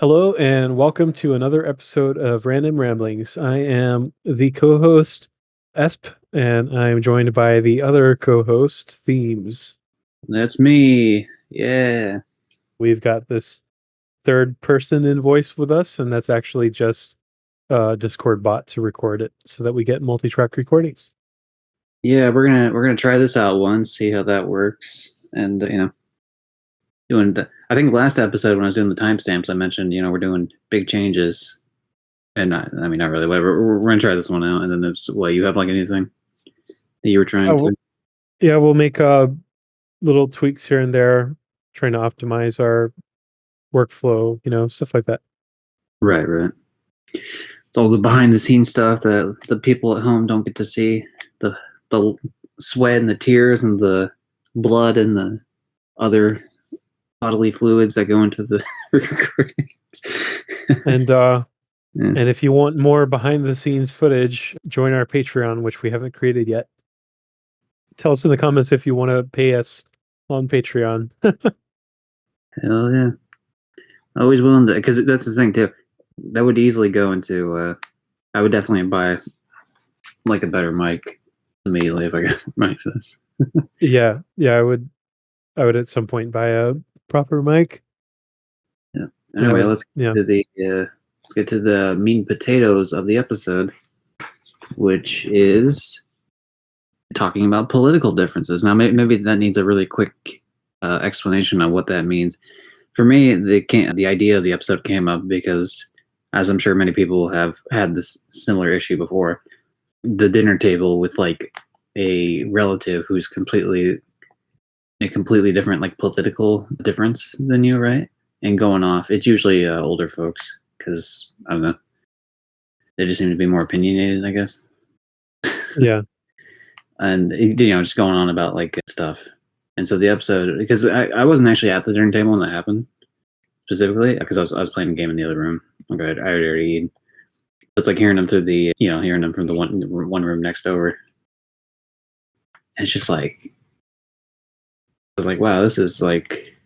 Hello and welcome to another episode of Random Ramblings. I am the co-host Esp, and I'm joined by the other co-host Themes. That's me. Yeah. We've got this third person in voice with us, and that's actually just a Discord bot to record it so that we get multi-track recordings. Yeah, we're gonna try this out once, see how that works. And doing I think last episode when I was doing the timestamps I mentioned, we're doing big changes. And not really, whatever. We're gonna try this one out, and then there's what you have like a new thing that you were trying Oh, to. yeah, we'll make little tweaks here and there, trying to optimize our workflow, stuff like that. Right, right. It's all the behind the scenes stuff that the people at home don't get to see. The sweat and the tears and the blood and the other bodily fluids that go into the recordings. And Yeah. And if you want more behind the scenes footage, join our Patreon, which we haven't created yet. Tell us in the comments if you want to pay us on Patreon. Hell yeah. Always willing to, because that's the thing too. That would easily go into, I would definitely buy like a better mic immediately if I got a mic for this. Yeah, I would at some point buy a proper mic. Yeah. And I Anyway, would, yeah. let's get to the meat and potatoes of the episode, which is talking about political differences. Now, maybe that needs a really quick explanation of what that means. For me, the idea of the episode came up because, as I'm sure many people have had this similar issue before, the dinner table with like a relative who's a completely different like political difference than you, right? And going off, it's usually older folks because I don't know, they just seem to be more opinionated, I guess. Yeah. And just going on about like stuff. And so the episode, because I wasn't actually at the dinner table when that happened specifically, because I was playing a game in the other room. Like I already, it's like hearing them through the hearing them from the one room next over. And it's just like I was like, wow, this is like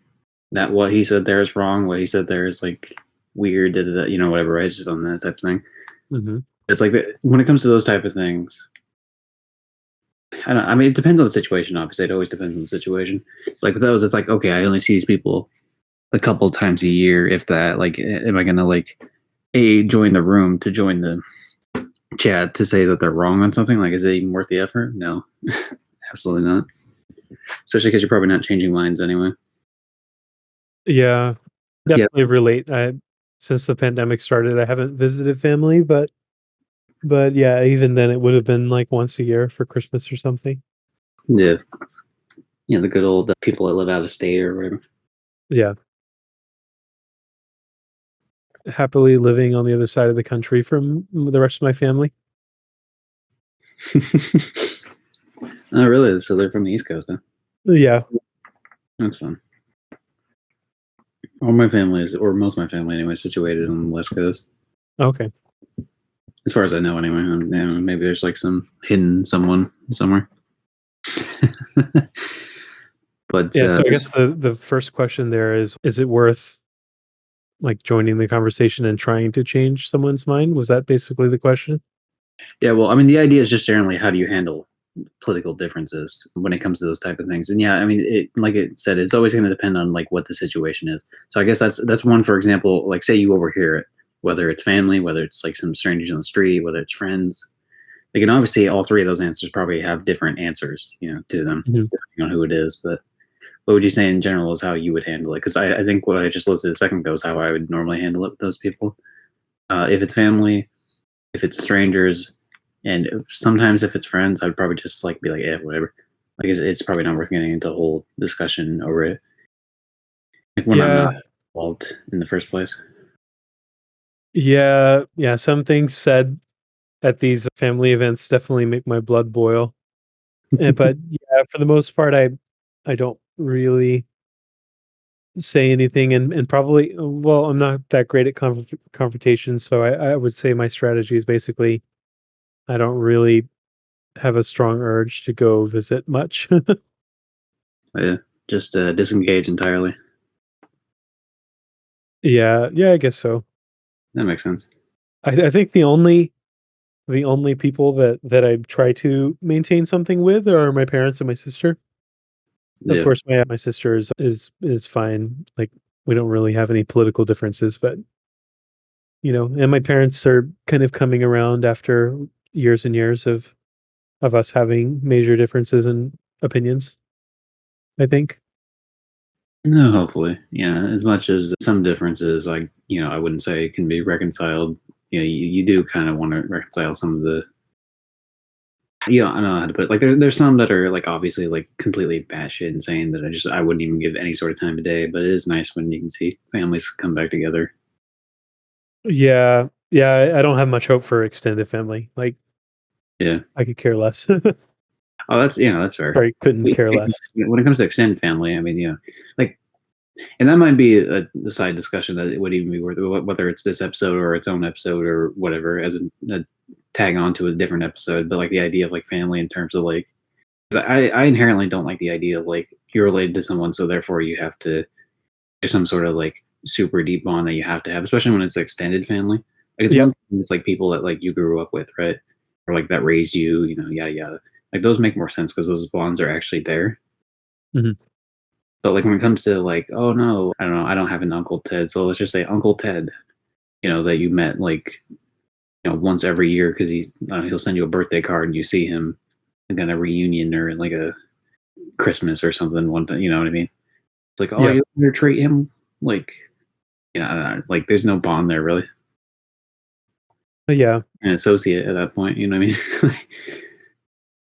that what he said there is wrong. What he said there is like weird. Whatever. Right? Just on that type of thing. Hmm. It's like when it comes to those type of things, I don't. I mean, it depends on the situation. Obviously, it always depends on the situation. Like with those, it's like okay, I only see these people a couple times a year, if that. Like, am I gonna like join the room to join the chat to say that they're wrong on something? Like, is it even worth the effort? No, absolutely not. Especially because you're probably not changing minds anyway. Yeah, Yeah, definitely relate. Since the pandemic started, I haven't visited family, but yeah, even then it would have been like once a year for Christmas or something. yeah, the good old people that live out of state or whatever. Yeah. Happily living on the other side of the country from the rest of my family. Oh, really? So they're from the East Coast, huh? Yeah. That's fun. All my family is, or most of my family anyway, is situated on the West Coast. Okay. As far as I know, anyway. Maybe there's like some hidden someone somewhere. But Yeah, so I guess the first question there is it worth like joining the conversation and trying to change someone's mind? Was that basically the question? yeah, well, I mean, the idea is just generally how do you handle political differences when it comes to those type of things. And yeah, I mean, it like it said, it's always going to depend on like what the situation is. So I guess that's one. For example, like say you overhear it, whether it's family, whether it's like some strangers on the street, whether it's friends. Like, and obviously all three of those answers probably have different answers, to them Mhm. depending on who it is. But what would you say in general is how you would handle it? Because I think what I just listed a second ago is how I would normally handle it with those people. If it's family, if it's strangers, and sometimes if it's friends, I'd probably just like be like, yeah, whatever. Like it's probably not worth getting into a whole discussion over it. Like when I'm not Yeah. involved in the first place. Yeah, some things said at these family events definitely make my blood boil. But yeah, for the most part I don't really say anything and probably well, I'm not that great at confrontation, so I would say my strategy is basically I don't really have a strong urge to go visit much. But yeah, just disengage entirely. Yeah, yeah, I guess so. That makes sense. I think the only people that I try to maintain something with are my parents and my sister. Of Yeah. course, my sister is fine. Like, we don't really have any political differences, but, and my parents are kind of coming around after years and years of us having major differences in opinions, I think. No, hopefully. Yeah, as much as some differences, like, I wouldn't say can be reconciled. You do kind of want to reconcile some of the. I don't know how to put it. Like, there's some that are like obviously like completely batshit insane that I wouldn't even give any sort of time of day. But it is nice when you can see families come back together. Yeah, yeah, I don't have much hope for extended family. Like, Yeah. I could care less. Oh, that's fair. Sorry, couldn't care less. When it comes to extended family, I mean, like, and that might be a side discussion that it would even be worth whether it's this episode or its own episode or whatever as a tag on to a different episode. But like the idea of like family in terms of like, 'cause I inherently don't like the idea of like you're related to someone, so therefore you have to there's some sort of like super deep bond that you have to have, especially when it's extended family. Like it's Yep. one thing, it's like people that like you grew up with, right? Or like that raised you, yada yada. Like those make more sense because those bonds are actually there. Mhm. But like when it comes to like, oh no, I don't know, I don't have an Uncle Ted, so let's just say Uncle Ted, that you met like once every year because he'll send you a birthday card and you see him and then a reunion or like a Christmas or something one time. You know what I mean? It's like, oh, Yep. you better treat him like I don't know, like there's no bond there really. Yeah. An associate at that point, you know what I mean?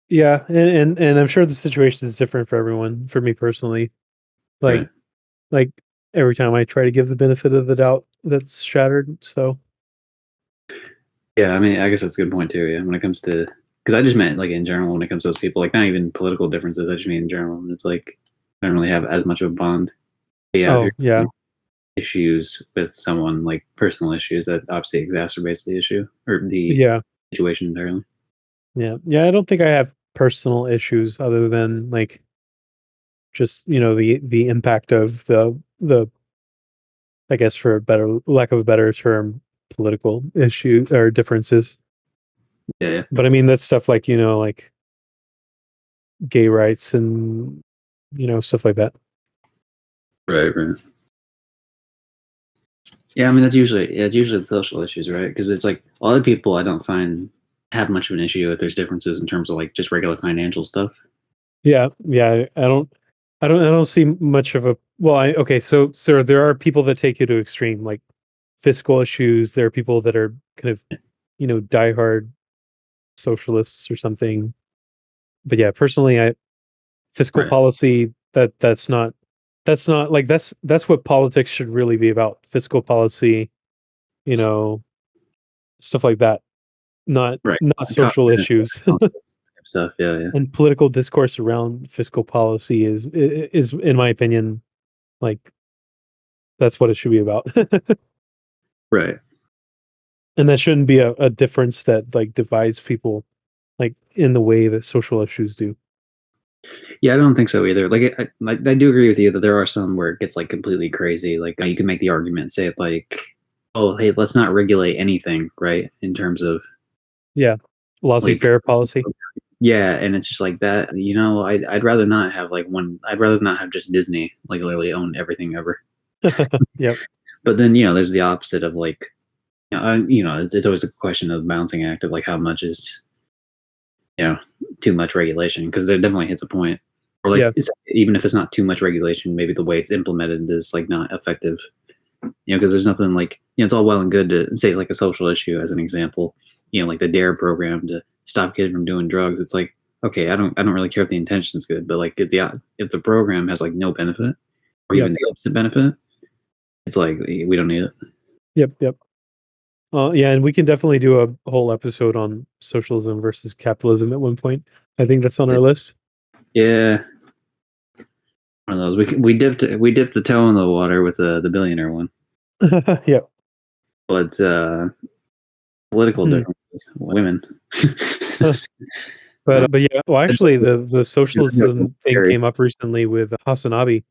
Yeah, and I'm sure the situation is different for everyone. For me personally, like Right. like every time I try to give the benefit of the doubt, that's shattered. So Yeah, I mean, I guess that's a good point too. Yeah, when it comes to because I just meant like in general when it comes to those people, like not even political differences. I just mean in general, and it's like I don't really have as much of a bond. But yeah, if oh you're yeah, having issues with someone, like personal issues, that obviously exacerbates the issue or the yeah, situation entirely. yeah. I don't think I have personal issues other than like just the impact of the I guess for a better lack of a better term political issues or differences. Yeah, yeah, But I mean that's stuff like like gay rights and stuff like that. right, right. Yeah, I mean it's usually the social issues, right? Because it's like a lot of people I don't find have much of an issue if there's differences in terms of like just regular financial stuff. Yeah, yeah. I don't see much of a well. I okay. So there are people that take it to extreme, like fiscal issues. There are people that are kind of diehard socialists or something. But yeah, personally, I fiscal Right, policy that's not like that's what politics should really be about. Fiscal policy, you know, stuff like that. right. Not Cost social benefit issues. analysis type stuff. Yeah, yeah. And political discourse around fiscal policy is in my opinion like that's what it should be about. Right. And that shouldn't be a difference that like divides people like in the way that social issues do. Yeah, I don't think so either. Like, I do agree with you that there are some where it gets like completely crazy. Like, you can make the argument, say it like, "Oh, hey, let's not regulate anything," right? In terms of Yeah. like, Laissez-faire policy. yeah, and it's just like that. I'd rather not have like one. I'd rather not have just Disney like literally own everything ever. Yep. But then there's the opposite of like, it's always a question of balancing act of like how much is you know too much regulation because there definitely hits a point or like Yeah. even if it's not too much regulation maybe the way it's implemented is like not effective because there's nothing like it's all well and good to say like a social issue as an example like the dare program to stop kids from doing drugs. It's like okay, I don't really care if the intention is good, but like if the program has like no benefit or Yep. even the opposite benefit, it's like we don't need it. Yep. Yep. Yeah, and we can definitely do a whole episode on socialism versus capitalism at one point. I think that's on our list. Yeah, one of those we dipped the toe in the water with the billionaire one, Yep. but political Hmm. differences, women. But yeah, well, It's actually, the like socialism thing scary. came up recently with HasanAbi.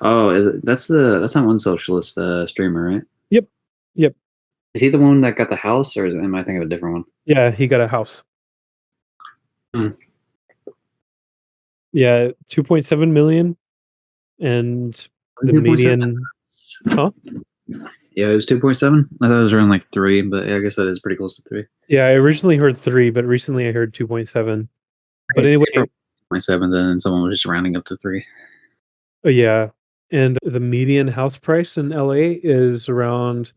Oh, that's not one socialist streamer, right? Yep. Yep. Is he the one that got the house, or am I thinking of a different one? Yeah, he got a house. Hmm. Yeah, 2.7 million, and the 2.7. median. Huh? Yeah, it was 2.7. I thought it was around like 3, but yeah, I guess that is pretty close to 3. Yeah, I originally heard 3, but recently I heard 2.7. But Okay, anyway, 2.7, then someone was just rounding up to 3. yeah, and the median house price in LA is around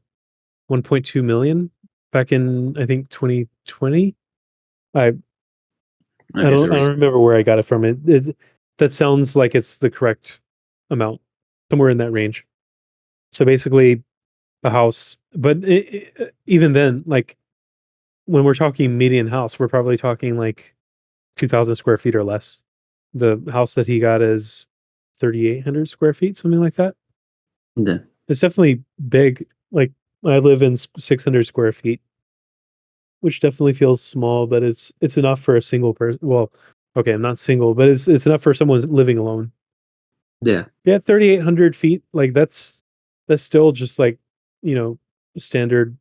1.2 million back in, I think, 2020. I Okay, so I don't remember where I got it from. That sounds like it's the correct amount, somewhere in that range. So basically, a house, but even then, like when we're talking median house, we're probably talking like 2,000 square feet or less. The house that he got is 3,800 square feet, something like that. yeah, It's definitely big. Like I live in 600 square feet, which definitely feels small, but it's enough for a single person. Well, okay, I'm not single, but it's enough for someone living alone. yeah, Yeah, 3,800 feet. Like that's still just like, standard.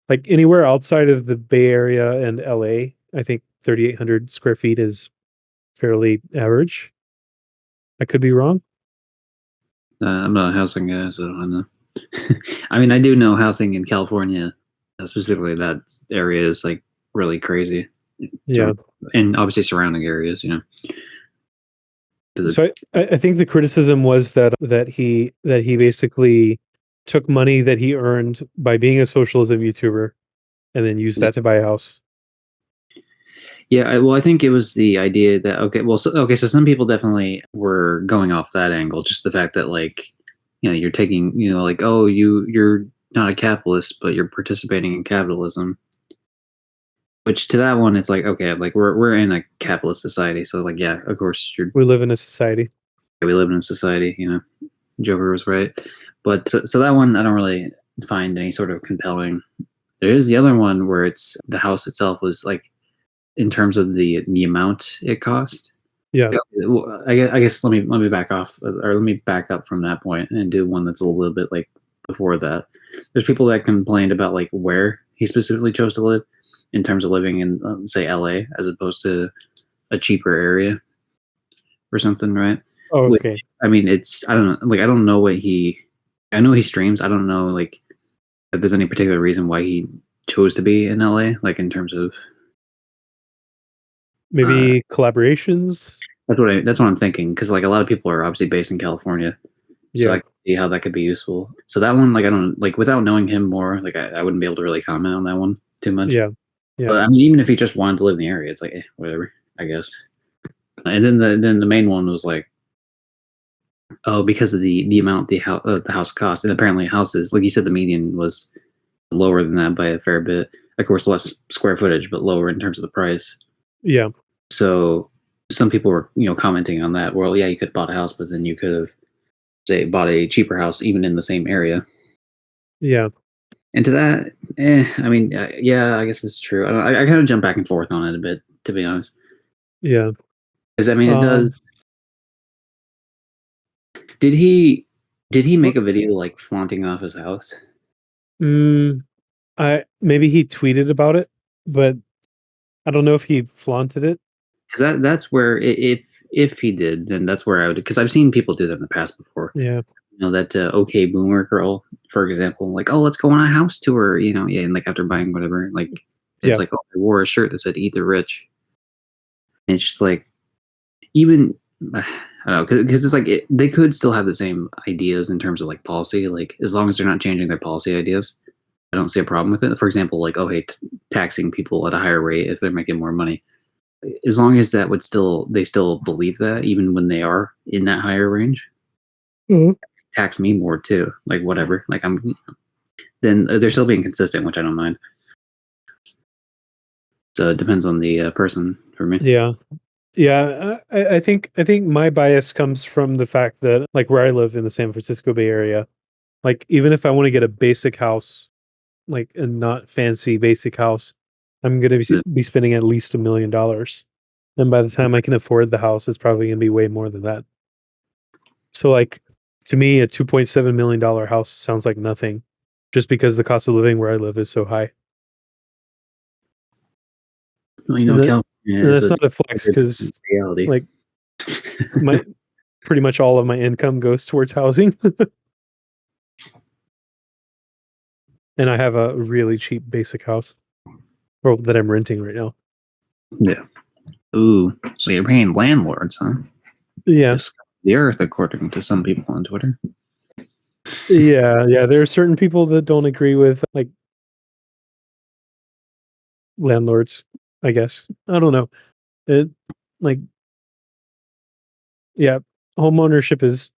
Like anywhere outside of the Bay Area and LA, I think 3,800 square feet is fairly average. I could be wrong. I'm not a housing guy, so I don't know. I mean, I do know housing in California, specifically that area is like really crazy, Yeah. and obviously surrounding areas, 'cause So I think the criticism was that he basically took money that he earned by being a socialism YouTuber and then used that to buy a house. yeah, well, I think it was the idea that so some people definitely were going off that angle, just the fact that like, you're taking, like, oh, you're not a capitalist, but you're participating in capitalism. Which to that one, it's like, okay, like we're in a capitalist society, so like, yeah, of course We live in a society. we live in a society, Joker was right. But so that one, I don't really find any sort of compelling. There is the other one where it's the house itself was like, in terms of the amount it cost. Yeah. Yeah, well, I guess let me back off, or let me back up from that point and do one that's a little bit like before that. There's people that complained about like where he specifically chose to live in terms of living in, say, LA as opposed to a cheaper area or something, right? Oh, Which, okay. I mean, I don't know, like I don't know what I know he streams. I don't know like if there's any particular reason why he chose to be in LA, like in terms of uh, Maybe collaborations. that's what I'm thinking, because like a lot of people are obviously based in California, so I Yeah. can see how that could be useful. So that one, like I don't like without knowing him more, like I wouldn't be able to really comment on that one too much. Yeah. Yeah. But I mean, even if he just wanted to live in the area, it's like whatever, I guess. And then the main one was like, oh, because of the amount the house cost, and apparently houses, like you said, the median was lower than that by a fair bit. Of course, less square footage, but lower in terms of the price. Yeah. So some people were, commenting on that. Well, yeah, you could have bought a house, but then you could have, say, bought a cheaper house even in the same area. Yeah. And to that, I mean, yeah, I guess it's true. I kind of jump back and forth on it a bit, to be honest, Yeah. because I mean, it does. Um Did he what make a video like flaunting off his house? mm, I maybe he tweeted about it, but I don't know if he flaunted it. Because that's where, if he did, then that's where I would, because I've seen people do that in the past before. Yeah. That okay boomer girl, for example, like, oh, let's go on a house tour, yeah, and like after buying whatever, like it's Yeah. like, oh, I wore a shirt that said "Eat the Rich," and it's just like, even I don't know, because it's like they could still have the same ideas in terms of like policy, like as long as they're not changing their policy ideas, I don't see a problem with it. For example, like, oh, hey, taxing people at a higher rate if they're making more money, as long as that would still they still believe that even when they are in that higher range, Mhm. tax me more too, like whatever, like I'm then they're still being consistent, which I don't mind. So it depends on the person for me. Yeah. Yeah, I think my bias comes from the fact that, like, where I live in the San Francisco Bay Area, like, even if I wanna get a basic house, like, a not fancy basic house, I'm gonna be spending at least $1,000,000, and by the time I can afford the house, it's probably gonna be way more than that. So, like, To me, a $2.7 million house sounds like nothing, just because the cost of living where I live is so high. Well, And that California and is that's a not a flex different because reality. like my pretty much all of my income goes towards housing, and I have a really cheap basic house, or that I'm renting right now. Yeah. Ooh, so you're paying landlords, huh? Yeah, This the earth, according to some people on Twitter. yeah. There are certain people that don't agree with like landlords. I guess I don't know. It like yeah, home ownership is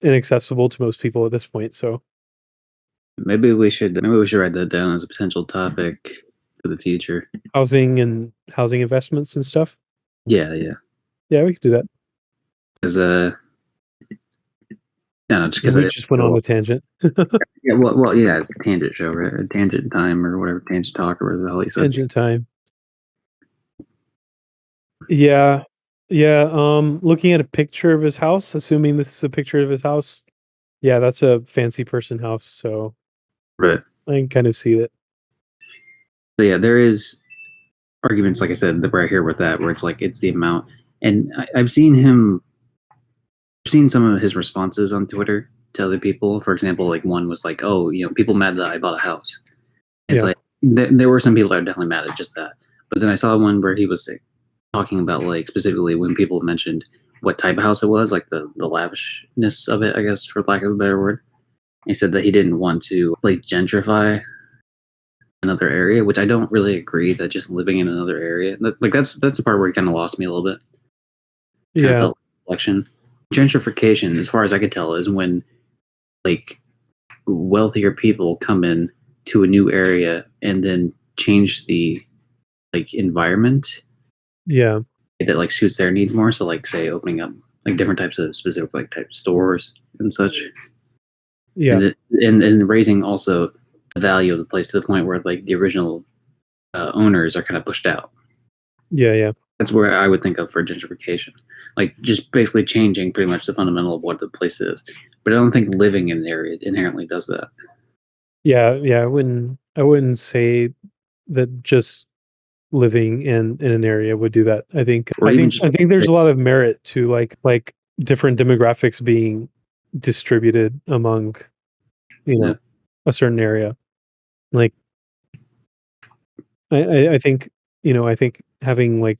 inaccessible to most people at this point. So Maybe we should write that down as a potential topic for the future. housing investments and stuff. Yeah, yeah. Yeah, we could do that. Because no, just And because we just went on a tangent. yeah, well, yeah, it's a tangent show, right? Or tangent time or whatever, tangent talk or whatever the hell you said. Tangent time. Yeah. Yeah. Looking at a picture of his house, assuming this is a picture of his house. Yeah, that's a fancy person house. So Right. I can kind of see it. So yeah, there is arguments, like I said, that right here with that, where it's like it's the amount, and I've seen some of his responses on Twitter to other people. For example, like one was like, "Oh, people mad that I bought a house." It's Yeah. like there were some people that are definitely mad at just that. But then I saw one where he was like, talking about like specifically when people mentioned what type of house it was, like the lavishness of it, I guess, for lack of a better word. He said that he didn't want to like gentrify another area, which I don't really agree. That just living in another area, that's the part where he kind of lost me a little bit. Kind of Yeah. felt like reflection. Gentrification, as far as I could tell, is when like wealthier people come in to a new area and then change the like environment Yeah. that like suits their needs more. So like say opening up like different types of specific like type of stores and such, Yeah. and and raising also the value of the place to the point where like the original owners are kind of pushed out. Yeah. Yeah. That's where I would think of for gentrification, like just basically changing pretty much the fundamental of what the place is. But I don't think living in the area inherently does that. Yeah. Yeah. I wouldn't say that just living in an area would do that. I think Or I even think just I think there's a lot of merit to like different demographics being distributed among, you yeah, know, a certain area. Like I think, I think having like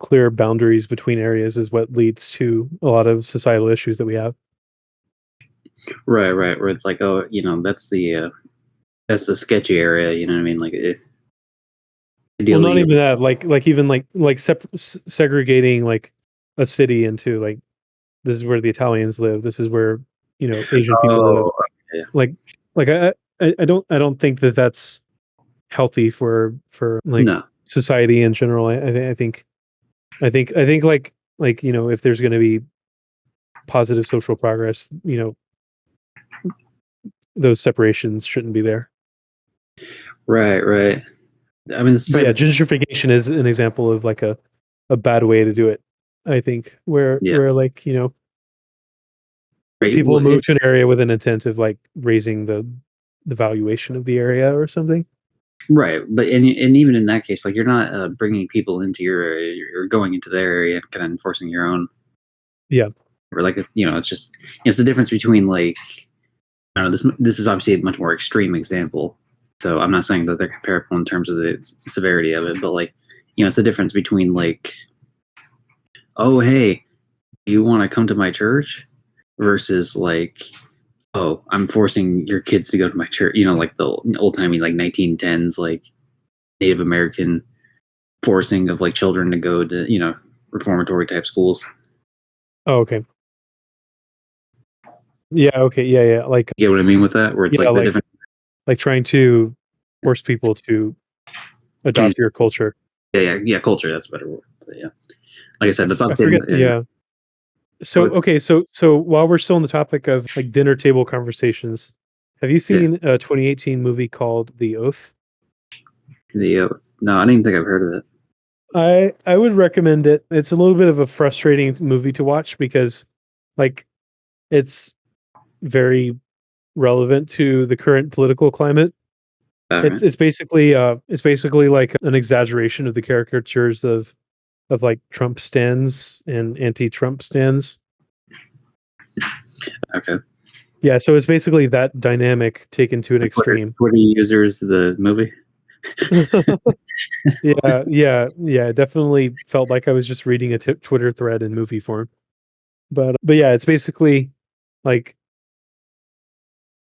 clear boundaries between areas is what leads to a lot of societal issues that we have. right, where it's like, oh, that's the sketchy area. You know what I mean? Like Well, not ideally, even that, like even like segregating like a city into like this is where the Italians live, this is where, Asian people live. oh, okay. Like I don't think that that's healthy for like No, society in general. I think like if there's going to be positive social progress, those separations shouldn't be there. right. I mean, it's the But type yeah, of thing. gentrification is an example of like a bad way to do it. I think where Yeah, where like right. people Well, move to an area with an intent of like raising the valuation of the area or something. right. But and even in that case, like you're not bringing people into your area. You're going into their area and kind of enforcing your own. Yeah, Or like it's just it's the difference between like I don't know. This is obviously a much more extreme example. So I'm not saying that they're comparable in terms of the severity of it, but like it's the difference between like, oh hey, do you want to come to my church, versus like, oh, I'm forcing your kids to go to my church. Like the old timey like 1910s like Native American forcing of like children to go to reformatory type schools. oh, okay, yeah, okay, yeah, like You get what I mean with that? Where it's yeah, like the different like trying to force people to change. adopt your culture. Yeah. Culture. That's a better word. But yeah, like I said, that's I obviously. forget, yeah. So okay, so while we're still on the topic of like dinner table conversations, have you Yeah. seen a 2018 movie called The Oath? The no, I don't even think I've heard of it. I would recommend it. It's a little bit of a frustrating movie to watch because like it's very relevant to the current political climate. All right. It's basically like an exaggeration of the caricatures of like Trump stands and anti-Trump stands. Okay. Yeah, so it's basically that dynamic taken to an extreme. Twitter users, the movie. Yeah. It definitely felt like I was just reading a Twitter thread in movie form. But yeah, it's basically like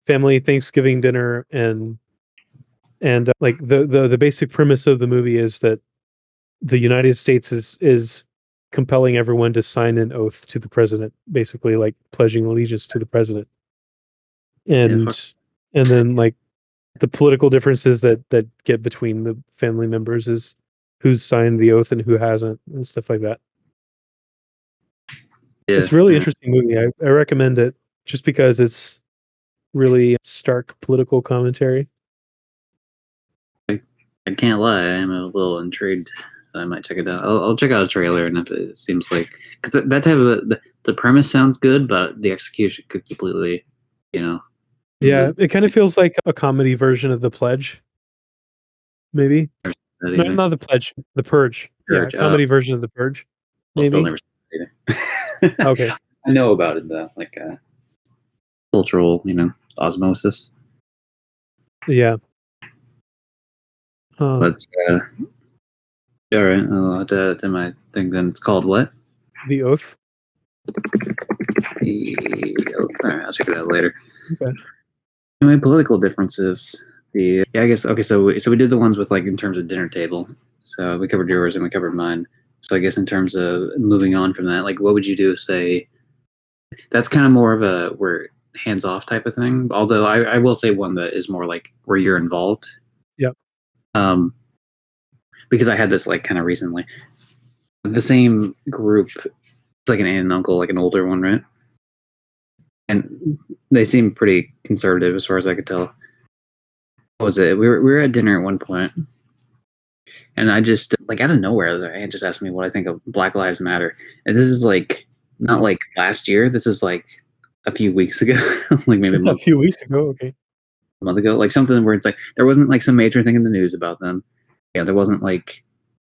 family Thanksgiving dinner, and like the basic premise of the movie is that the United States is compelling everyone to sign an oath to the president, basically like pledging allegiance to the president. Yeah, fuck. And then like the political differences that get between the family members is who's signed the oath and who hasn't and stuff like that. Yeah, It's a really yeah. interesting movie. I recommend it just because it's really stark political commentary. I can't lie. I am a little intrigued. I might check it out. I'll check out a trailer, and if it seems like, because that type of the premise sounds good, but the execution could completely, you know, Yeah, lose it kind of feels like a comedy version of The Pledge, maybe. that No, either. not The Pledge, The Purge. Yeah, a Urge. comedy version of The Purge, I'll still maybe. never see it either. Okay. I know about it though, like cultural, osmosis. Yeah. But all right, I'll have to do my thing. Then it's called what? The Oath. All right, I'll check it out later. Okay. Anyway, political differences. I guess okay. So we did the ones with like in terms of dinner table. So we covered yours and we covered mine. So I guess in terms of moving on from that, like what would you do? Say that's kind of more of a we're hands off type of thing. Although I will say one that is more like where you're involved. Yep. Um, because I had this like kind of recently. The same group, it's like an aunt and uncle, like an older one, right? And they seem pretty conservative as far as I could tell. What was it? We were at dinner at one point, and I just like out of nowhere, the aunt just asked me what I think of Black Lives Matter, and this is like not like last year. This is like a few weeks ago, like maybe A few weeks ago. Okay. a month ago, like something where it's like there wasn't like some major thing in the news about them. Yeah, there wasn't like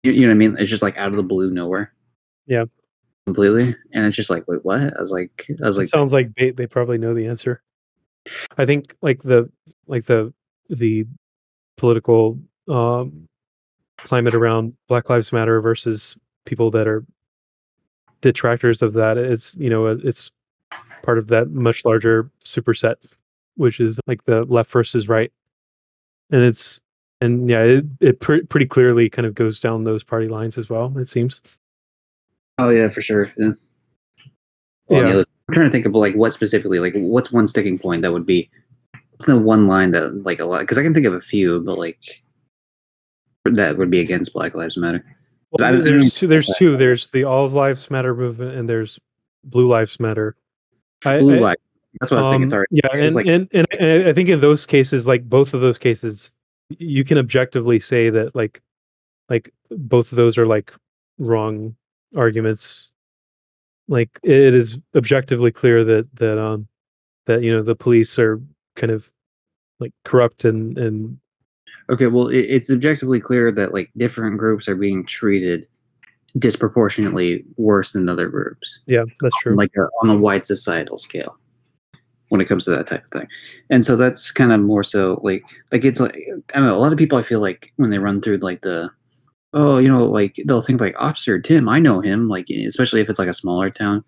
you know what I mean. It's just like out of the blue, nowhere, Yeah. completely, and it's just like wait, what? I was It like, sounds like they probably know the answer. I think like the political climate around Black Lives Matter versus people that are detractors of that is, it's part of that much larger superset, which is like the left versus right. And yeah, pretty clearly kind of goes down those party lines as well, it seems. oh yeah, for sure. Yeah. Well, on the Yeah. other, I'm trying to think of like what specifically, like what's one sticking point that would be what's the one line that like a lot because I can think of a few, but like that would be against Black Lives Matter. 'Cause Well, I don't even there's two. There's the All Lives Matter movement, and there's Blue Lives Matter. blue I light. That's what I was thinking. Sorry, Yeah, it was like and I think in those cases, like both of those cases, you can objectively say that like both of those are like wrong arguments. Like it is objectively clear that the police are kind of like corrupt and okay. Well, it's objectively clear that like different groups are being treated disproportionately worse than other groups, yeah, that's on true. like on a wide societal scale when it comes to that type of thing. And so that's kind of more so like it's like I don't know. A lot of people I feel like when they run through like the oh, like they'll think like Officer Tim, I know him, like especially if it's like a smaller town.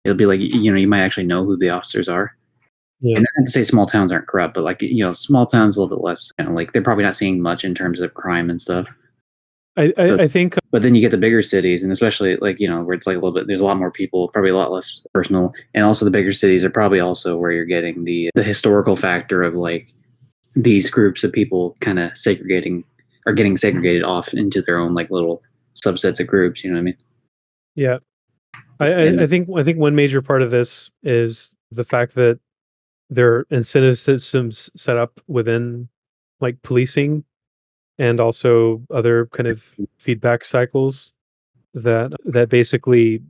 It'll be like you might actually know who the officers are. Yeah. And not to say small towns aren't corrupt, but like small towns a little bit less. Like they're probably not seeing much in terms of crime and stuff. So, I think but then you get the bigger cities, and especially like where it's like a little bit. There's a lot more people, probably a lot less personal, and also the bigger cities are probably also where you're getting the historical factor of like these groups of people kind of segregating are getting segregated off into their own like little subsets of groups. You know what I mean? yeah. And I think one major part of this is the fact that there are incentive systems set up within like policing and also other kind of feedback cycles that basically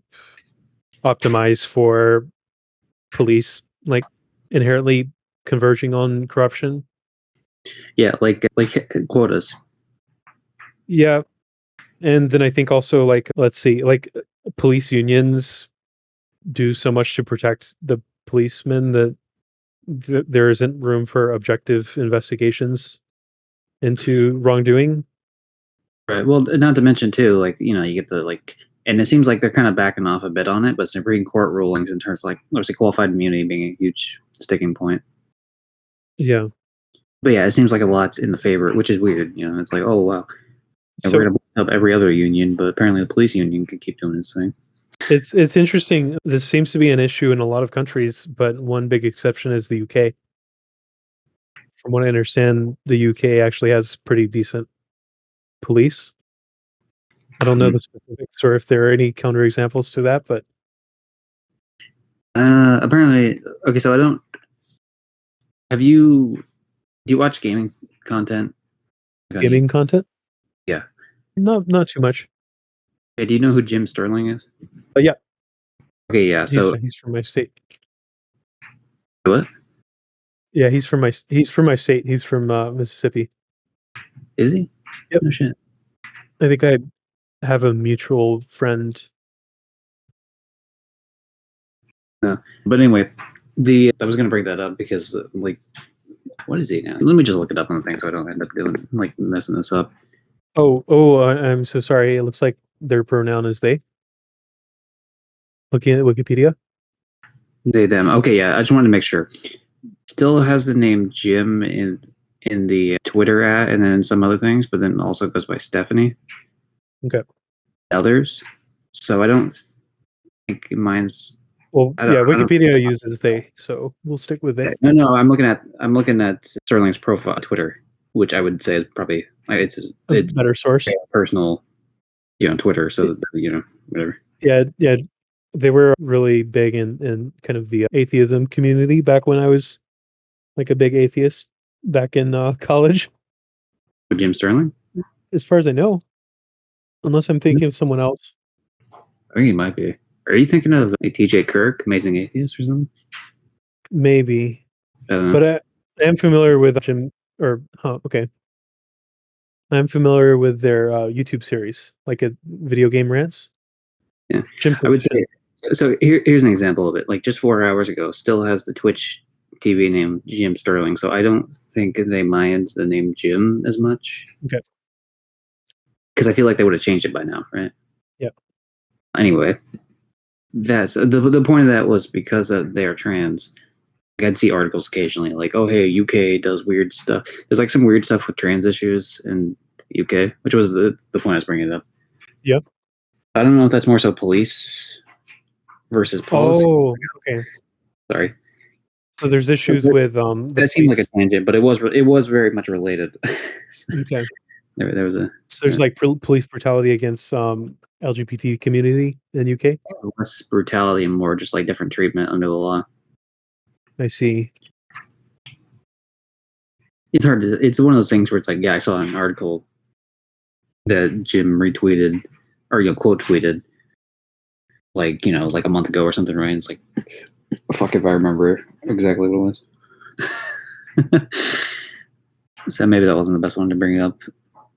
optimize for police like inherently converging on corruption. Yeah, like quotas. Yeah, and then I think also, like, let's see, like, police unions do so much to protect the policemen that there isn't room for objective investigations into wrongdoing. Right. Well, not to mention too, like you get the like, and it seems like they're kind of backing off a bit on it, but Supreme Court rulings in terms of like obviously qualified immunity being a huge sticking point. Yeah. But yeah, it seems like a lot's in the favor, which is weird. It's like, oh wow, and we're So gonna help every other union, but apparently the police union can keep doing its thing. it's interesting. This seems to be an issue in a lot of countries, but one big exception is the UK. From what I understand, the UK actually has pretty decent police. I don't know Hmm. the specifics or if there are any counterexamples to that, but Apparently, okay. So I don't. Have you? Do you watch gaming content? Like on YouTube? gaming content, Yeah. not too much. Okay, do you know who Jim Sterling is? But yeah, Okay, yeah. So he's from my state. what Yeah, he's from my state. He's from Mississippi. is he? Yep. No shit. I think I have a mutual friend. No. But anyway, the I was gonna bring that up because like, what is he now? Let me just look it up on the thing so I don't end up doing like messing this up. I'm so sorry. It looks like their pronoun is they. Looking at Wikipedia. They them. Okay, yeah. I just wanted to make sure. Still has the name Jim in the Twitter at, and then some other things, but then also goes by Stephanie. Okay. Others. So I don't think mine's. Well, I don't. yeah, I don't. Wikipedia uses they, so we'll stick with they. No, no. I'm looking at Sterling's profile on Twitter, which I would say is probably A it's better source. personal, Twitter. So whatever. Yeah, yeah. They were really big in kind of the atheism community back when I was like a big atheist back in college, Jim Sterling. as far as I know, unless I'm thinking of someone else. I think he might be. Are you thinking of like T.J. Kirk, Amazing Atheist, or something? Maybe, I don't know. but I am familiar with Jim. Or okay, I'm familiar with their YouTube series, like a video game rants. Yeah, Jim I would say. Position. So here's an example of it. Like just 4 hours ago, still has the Twitch TV name Jim Sterling. So I don't think they mind the name Jim as much Okay. because I feel like they would have changed it by now, right? Yeah. Anyway, that's the point of that was because they are trans. Like, I'd see articles occasionally like, "Oh, hey, UK does weird stuff." There's like some weird stuff with trans issues in UK, which was the point I was bringing up. Yep. I don't know if that's more so police versus policy. Oh, okay. Sorry. So there's issues with the That seemed like a police. tangent, but it was very much related. Okay. there was a So there's like police brutality against LGBT community in UK. less brutality and more just like different treatment under the law. I see. It's hard to. It's one of those things where it's like, yeah, I saw an article that Jim retweeted or quote tweeted, like like a month ago or something, right? It's like, fuck if I remember exactly what it was. So maybe that wasn't the best one to bring up.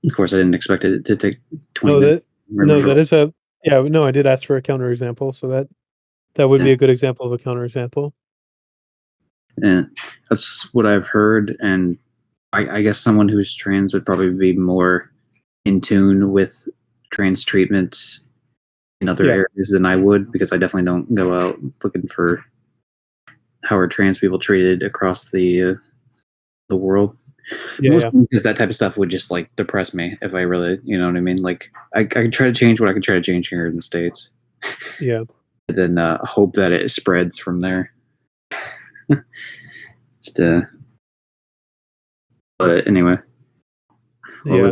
Of course, I didn't expect it to take 20 No, minutes. that is a yeah. No, I did ask for a counterexample, so that would be a good example of a counterexample. And that's what I've heard, and I guess someone who's trans would probably be more in tune with trans treatment in other areas than I would, because I definitely don't go out looking for how are trans people treated across the world. Mostly because that type of stuff would just like depress me if I really, you know what I mean? Like I could try to change what I could try to change here in the States. Yeah. And then hope that it spreads from there. Just but anyway. So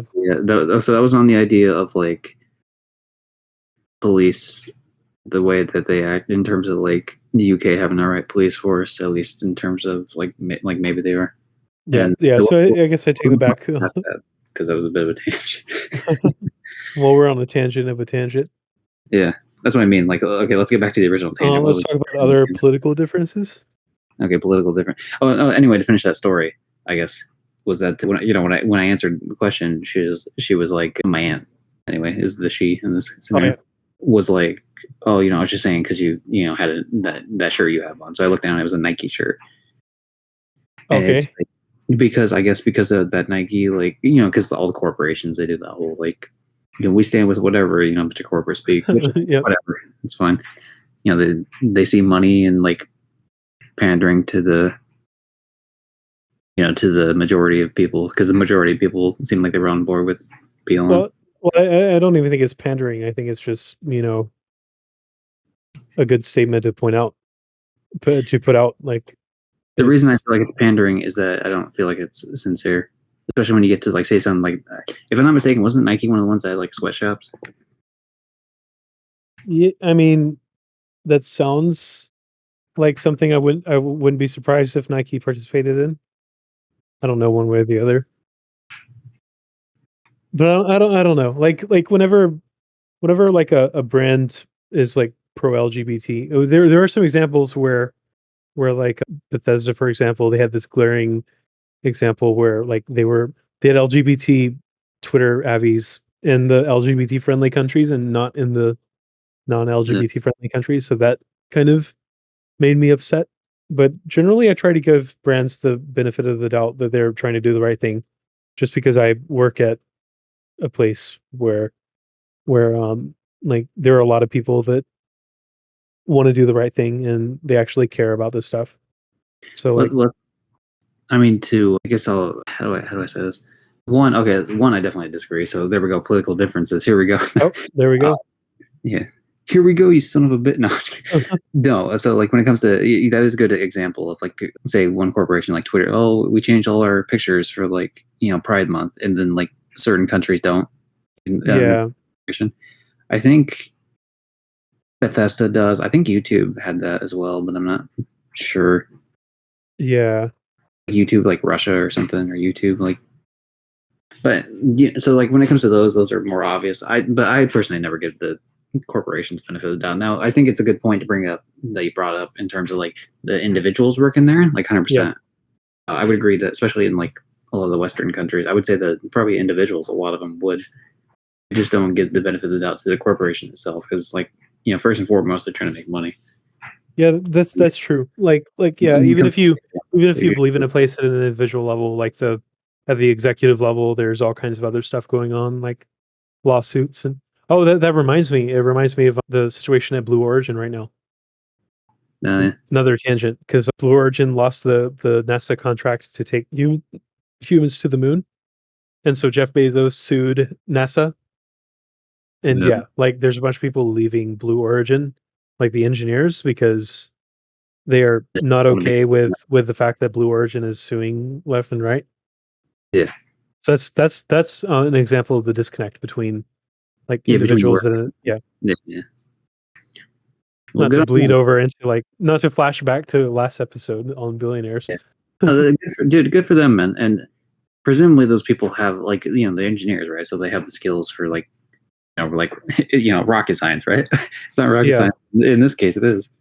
that was on the idea of like police, the way that they act in terms of like the UK having the right police force, at least in terms of like maybe they are. Yeah, And yeah. So I guess I take it back. Because that was a bit of a tangent. Well, we're on a tangent of a tangent. Yeah, that's what I mean. Like, okay, let's get back to the original tangent. Let's talk about other political differences. Okay, political difference. Anyway, to finish that story, I guess was that when I answered the question, she was like my aunt. Anyway, is the she in this scenario was like, oh, I was just saying because you had that shirt you have on. So I looked down, it was a Nike shirt. And Okay. it's like, because of that Nike, like because all the corporations they do that whole like, we stand with whatever bunch of corporate speak, which Yep. whatever, it's fine. They see money and like pandering to the to the majority of people, because the majority of people seem like they were on board with Elon. Well, I don't even think it's pandering. I think it's just a good statement to point out, to put out. Like The reason I it's feel like it's pandering is that I don't feel like it's sincere, especially when you get to like say something like, if I'm not mistaken, wasn't Nike one of the ones that had like sweatshops? yeah. I mean, that sounds like something I wouldn't be surprised if Nike participated in. I don't know one way or the other, but I don't know. Like whenever like a brand is like pro LGBT, there are some examples where like Bethesda, for example, they had this glaring example where like they had LGBT Twitter avies in the LGBT friendly countries and not in the Yeah. non-LGBT friendly countries. So that kind of made me upset. But generally, I try to give brands the benefit of the doubt that they're trying to do the right thing. Just because I work at a place where like there are a lot of people that want to do the right thing and they actually care about this stuff. So like, I mean, I guess how do I say this? One, okay, one, I definitely disagree. So there we go, political differences. Here we go. oh, there we go. Yeah, here we go, you son of a bit. No, no. So like when it comes to that is a good example of like say one corporation like Twitter. Oh, we change all our pictures for like Pride Month, and then like certain countries don't. Yeah, I think Bethesda does. I think YouTube had that as well, but I'm not sure. yeah, YouTube like Russia or something, or YouTube like. But yeah, so like when it comes to those are more obvious. But I personally never give the corporations benefit of the doubt. Now I think it's a good point to bring up that you brought up in terms of like the individuals working there, like yeah. 100%. I would agree that especially in like a lot of the Western countries, I would say that probably individuals, a lot of them would just don't give the benefit of the doubt to the corporation itself, because like first and foremost they're trying to make money. Yeah, that's true. Like yeah, When you even come- if you believe in a place at an individual level, like at the executive level, there's all kinds of other stuff going on, like lawsuits and oh, that reminds me. It reminds me of the situation at Blue Origin right now. Another tangent, because Blue Origin lost the NASA contract to take humans to the moon, and so Jeff Bezos sued NASA. And yeah, yeah, like there's a bunch of people leaving Blue Origin, like the engineers, because they are not want to make okay with the fact that Blue Origin is suing left and right. yeah, So that's an example of the disconnect between like yeah, between individuals work. and yeah, Yeah. Well, not to good on bleed them. over into like not to flash back to last episode on billionaires. Yeah. Good for them, man. And presumably those people have like the engineers, right? So they have the skills for like like rocket science, right? It's not rocket Yeah, science in this case, it is.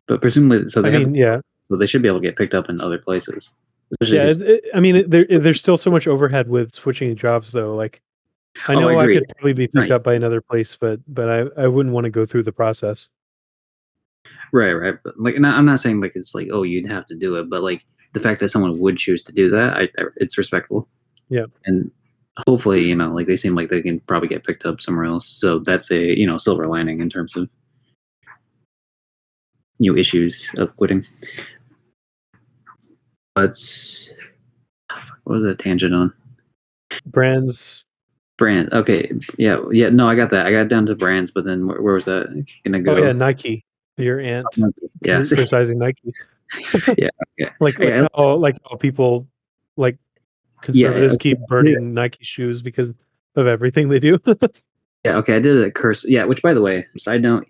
But presumably, so I they have, mean, yeah, so they should be able to get picked up in other places, especially yeah. because. I mean, there's still so much overhead with switching jobs, though. Like, I Oh, I know I agree. could probably be picked Right, up by another place, but I wouldn't want to go through the process. right. But like, I'm not saying like it's like, oh, you'd have to do it, but like the fact that someone would choose to do that, it's respectable. Yeah, And hopefully, like they seem like they can probably get picked up somewhere else. So that's a silver lining in terms of issues of quitting. But what was that tangent on? brands. Brand. Okay. Yeah. No, I got that. I got down to brands, but then where was that gonna Oh yeah, go? Nike. Your aunt Yeah. criticizing Nike. Yeah. Yeah. Like Hey, like how people like yeah. conservatives keep burning Nike shoes because of everything they do. Yeah. Okay. I did a curse. Yeah. Which, by the way, side note,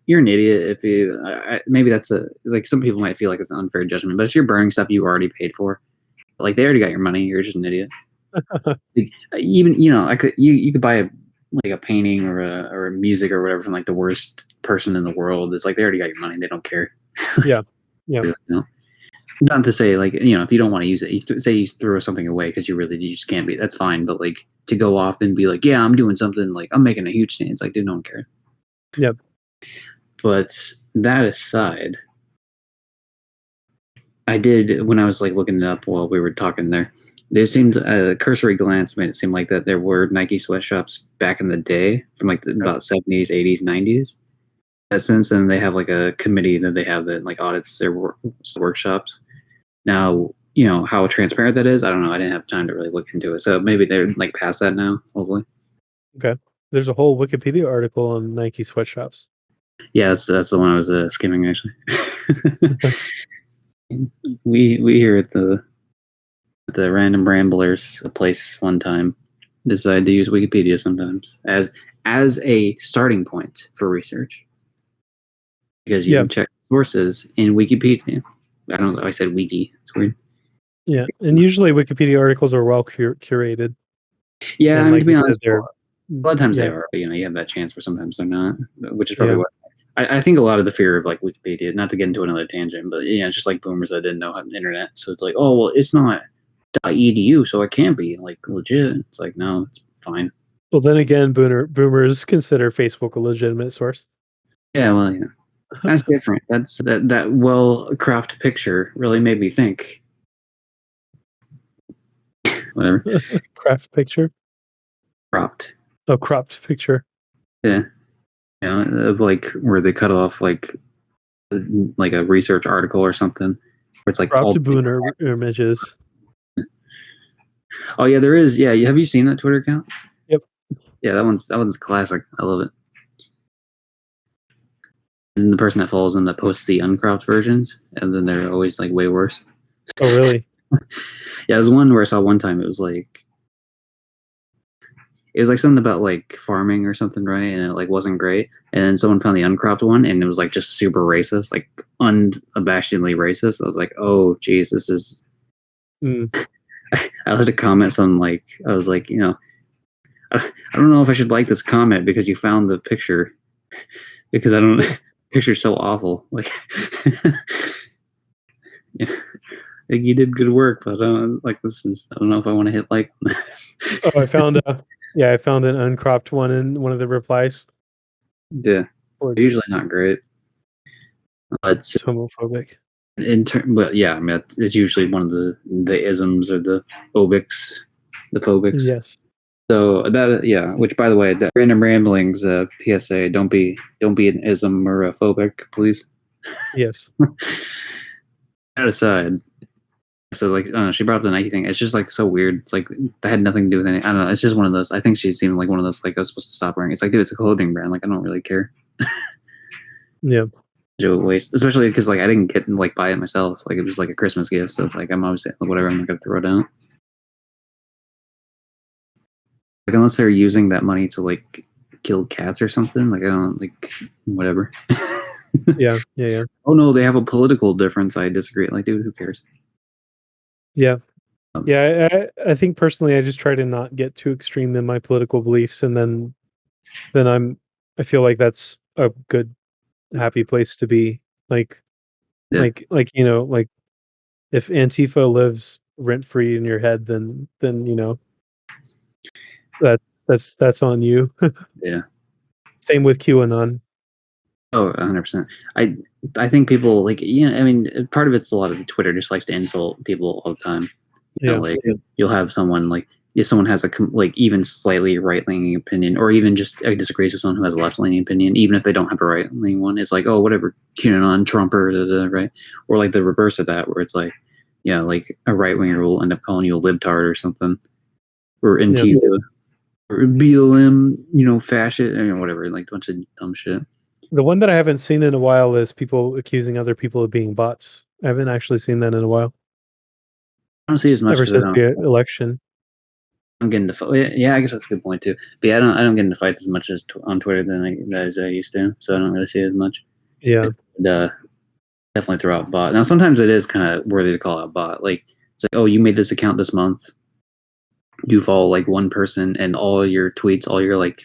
you're an idiot if you. Maybe that's a like some people might feel like it's an unfair judgment, but if you're burning stuff you already paid for, like they already got your money, you're just an idiot. Like, even I could you could buy like a painting or a music or whatever from like the worst person in the world. It's like they already got your money. They don't care. Yeah. Yeah. You know? Not to say like, you know, if you don't want to use it, say you throw something away because you just can't be. That's fine. But like to go off and be like, yeah, I'm doing something, like I'm making a huge stance. Like, dude, no one cares. Yep. But that aside, I did, when I was like looking it up while we were talking there. There seemed a cursory glance made it seem like that there were Nike sweatshops back in the day from like about 70s, 80s, 90s. Since then, they have like a committee that they have that like audits their workshops. Now, you know how transparent that is. I don't know. I didn't have time to really look into it, so maybe they're like past that now. Hopefully, Okay. There's a whole Wikipedia article on Nike sweatshops. yeah. That's the one I was skimming actually. we here at the Random Ramblers place one time decided to use Wikipedia sometimes as a starting point for research, because you Yeah. can check sources in Wikipedia. I don't know. I said wiki. It's weird. Yeah. And usually Wikipedia articles are well curated. Yeah, And I mean, like to you be said, honest, a they're lot of times they yeah. are. But, you know, you have that chance, but sometimes they're not. Which is probably Yeah. what I think. A lot of the fear of like Wikipedia, not to get into another tangent, but yeah, it's just like boomers that didn't know how the internet. So it's like, oh well, it's not .edu, so it can't be like legit. It's like, no, it's fine. Well, then again, boomers consider Facebook a legitimate source. Yeah, well, yeah, that's different. That's that well cropped picture really made me think. Whatever, Craft picture. cropped. Oh, cropped picture. Yeah, you know, of like where they cut off like a research article or something, where it's like all. Cropped boomer images. Oh yeah, there is. Yeah, have you seen that Twitter account? Yep. Yeah, that one's classic. I love it. And the person that follows them that posts the uncropped versions, and then they're always like way worse. Oh, really? Yeah, there's one where I saw one time. It was like something about like farming or something, right? And it like wasn't great. And then someone found the uncropped one, and it was like just super racist, like unabashedly racist. I was like, oh, geez, this is. Mm. I had to comment something like, I was like, you know, I don't know if I should like this comment because you found the picture, because I don't. Picture's so awful. Like, yeah, like you did good work, but like this is. I don't know if I want to hit like on this. Oh, I found I found an uncropped one in one of the replies. Yeah, Or they're usually not great. It's it's homophobic. but yeah, I mean it's usually one of the isms or the phobics, the phobics. Yes. So that yeah, which by the way, that random ramblings PSA, don't be an ism or a phobic, please. Yes. That aside, so like I don't know, she brought up the Nike thing. It's just like so weird. It's like that had nothing to do with anything. I don't know. It's just one of those. I think she seemed like one of those like I was supposed to stop wearing. It's like, dude, it's a clothing brand. Like I don't really care. Yeah. Do a waste, especially because like I didn't get like buy it myself. Like it was like a Christmas gift, so it's like I'm obviously whatever. I'm not gonna throw it out. Like unless they're using that money to like kill cats or something. Like I don't like whatever. Yeah. Yeah. Yeah. Oh no, they have a political difference. I disagree. Like, dude, who cares? Yeah. Um, Yeah. I think personally, I just try to not get too extreme in my political beliefs, and then I feel like that's a good, happy place to be. Like, yeah, you know, like if Antifa lives rent free in your head, then you know that that's on you. yeah. Same with QAnon. Oh, 100%. I think people like, you know, I mean, part of it's a lot of Twitter just likes to insult people all the time. You know, Yeah. like you'll have someone like if someone has a like even slightly right leaning opinion, or even just disagrees with someone who has a left leaning opinion, even if they don't have a right leaning one, it's like, oh, whatever, QAnon, Trumper, right? Or like the reverse of that, where it's like, yeah, like a right winger will end up calling you a libtard or something, or Yeah. Antifa, or BLM, you know, fascist, or whatever, like a bunch of dumb shit. The one that I haven't seen in a while is people accusing other people of being bots. I haven't actually seen that in a while. I don't see as much Ever because I since don't. the election. I'm getting into yeah, I guess that's a good point too. But yeah, I don't get into fights as much as on Twitter as I used to, so I don't really see it as much. Yeah. But, definitely throw out bot. Now sometimes it is kind of worthy to call out bot. Like it's like, oh, you made this account this month. You follow like one person, and all your tweets, all your like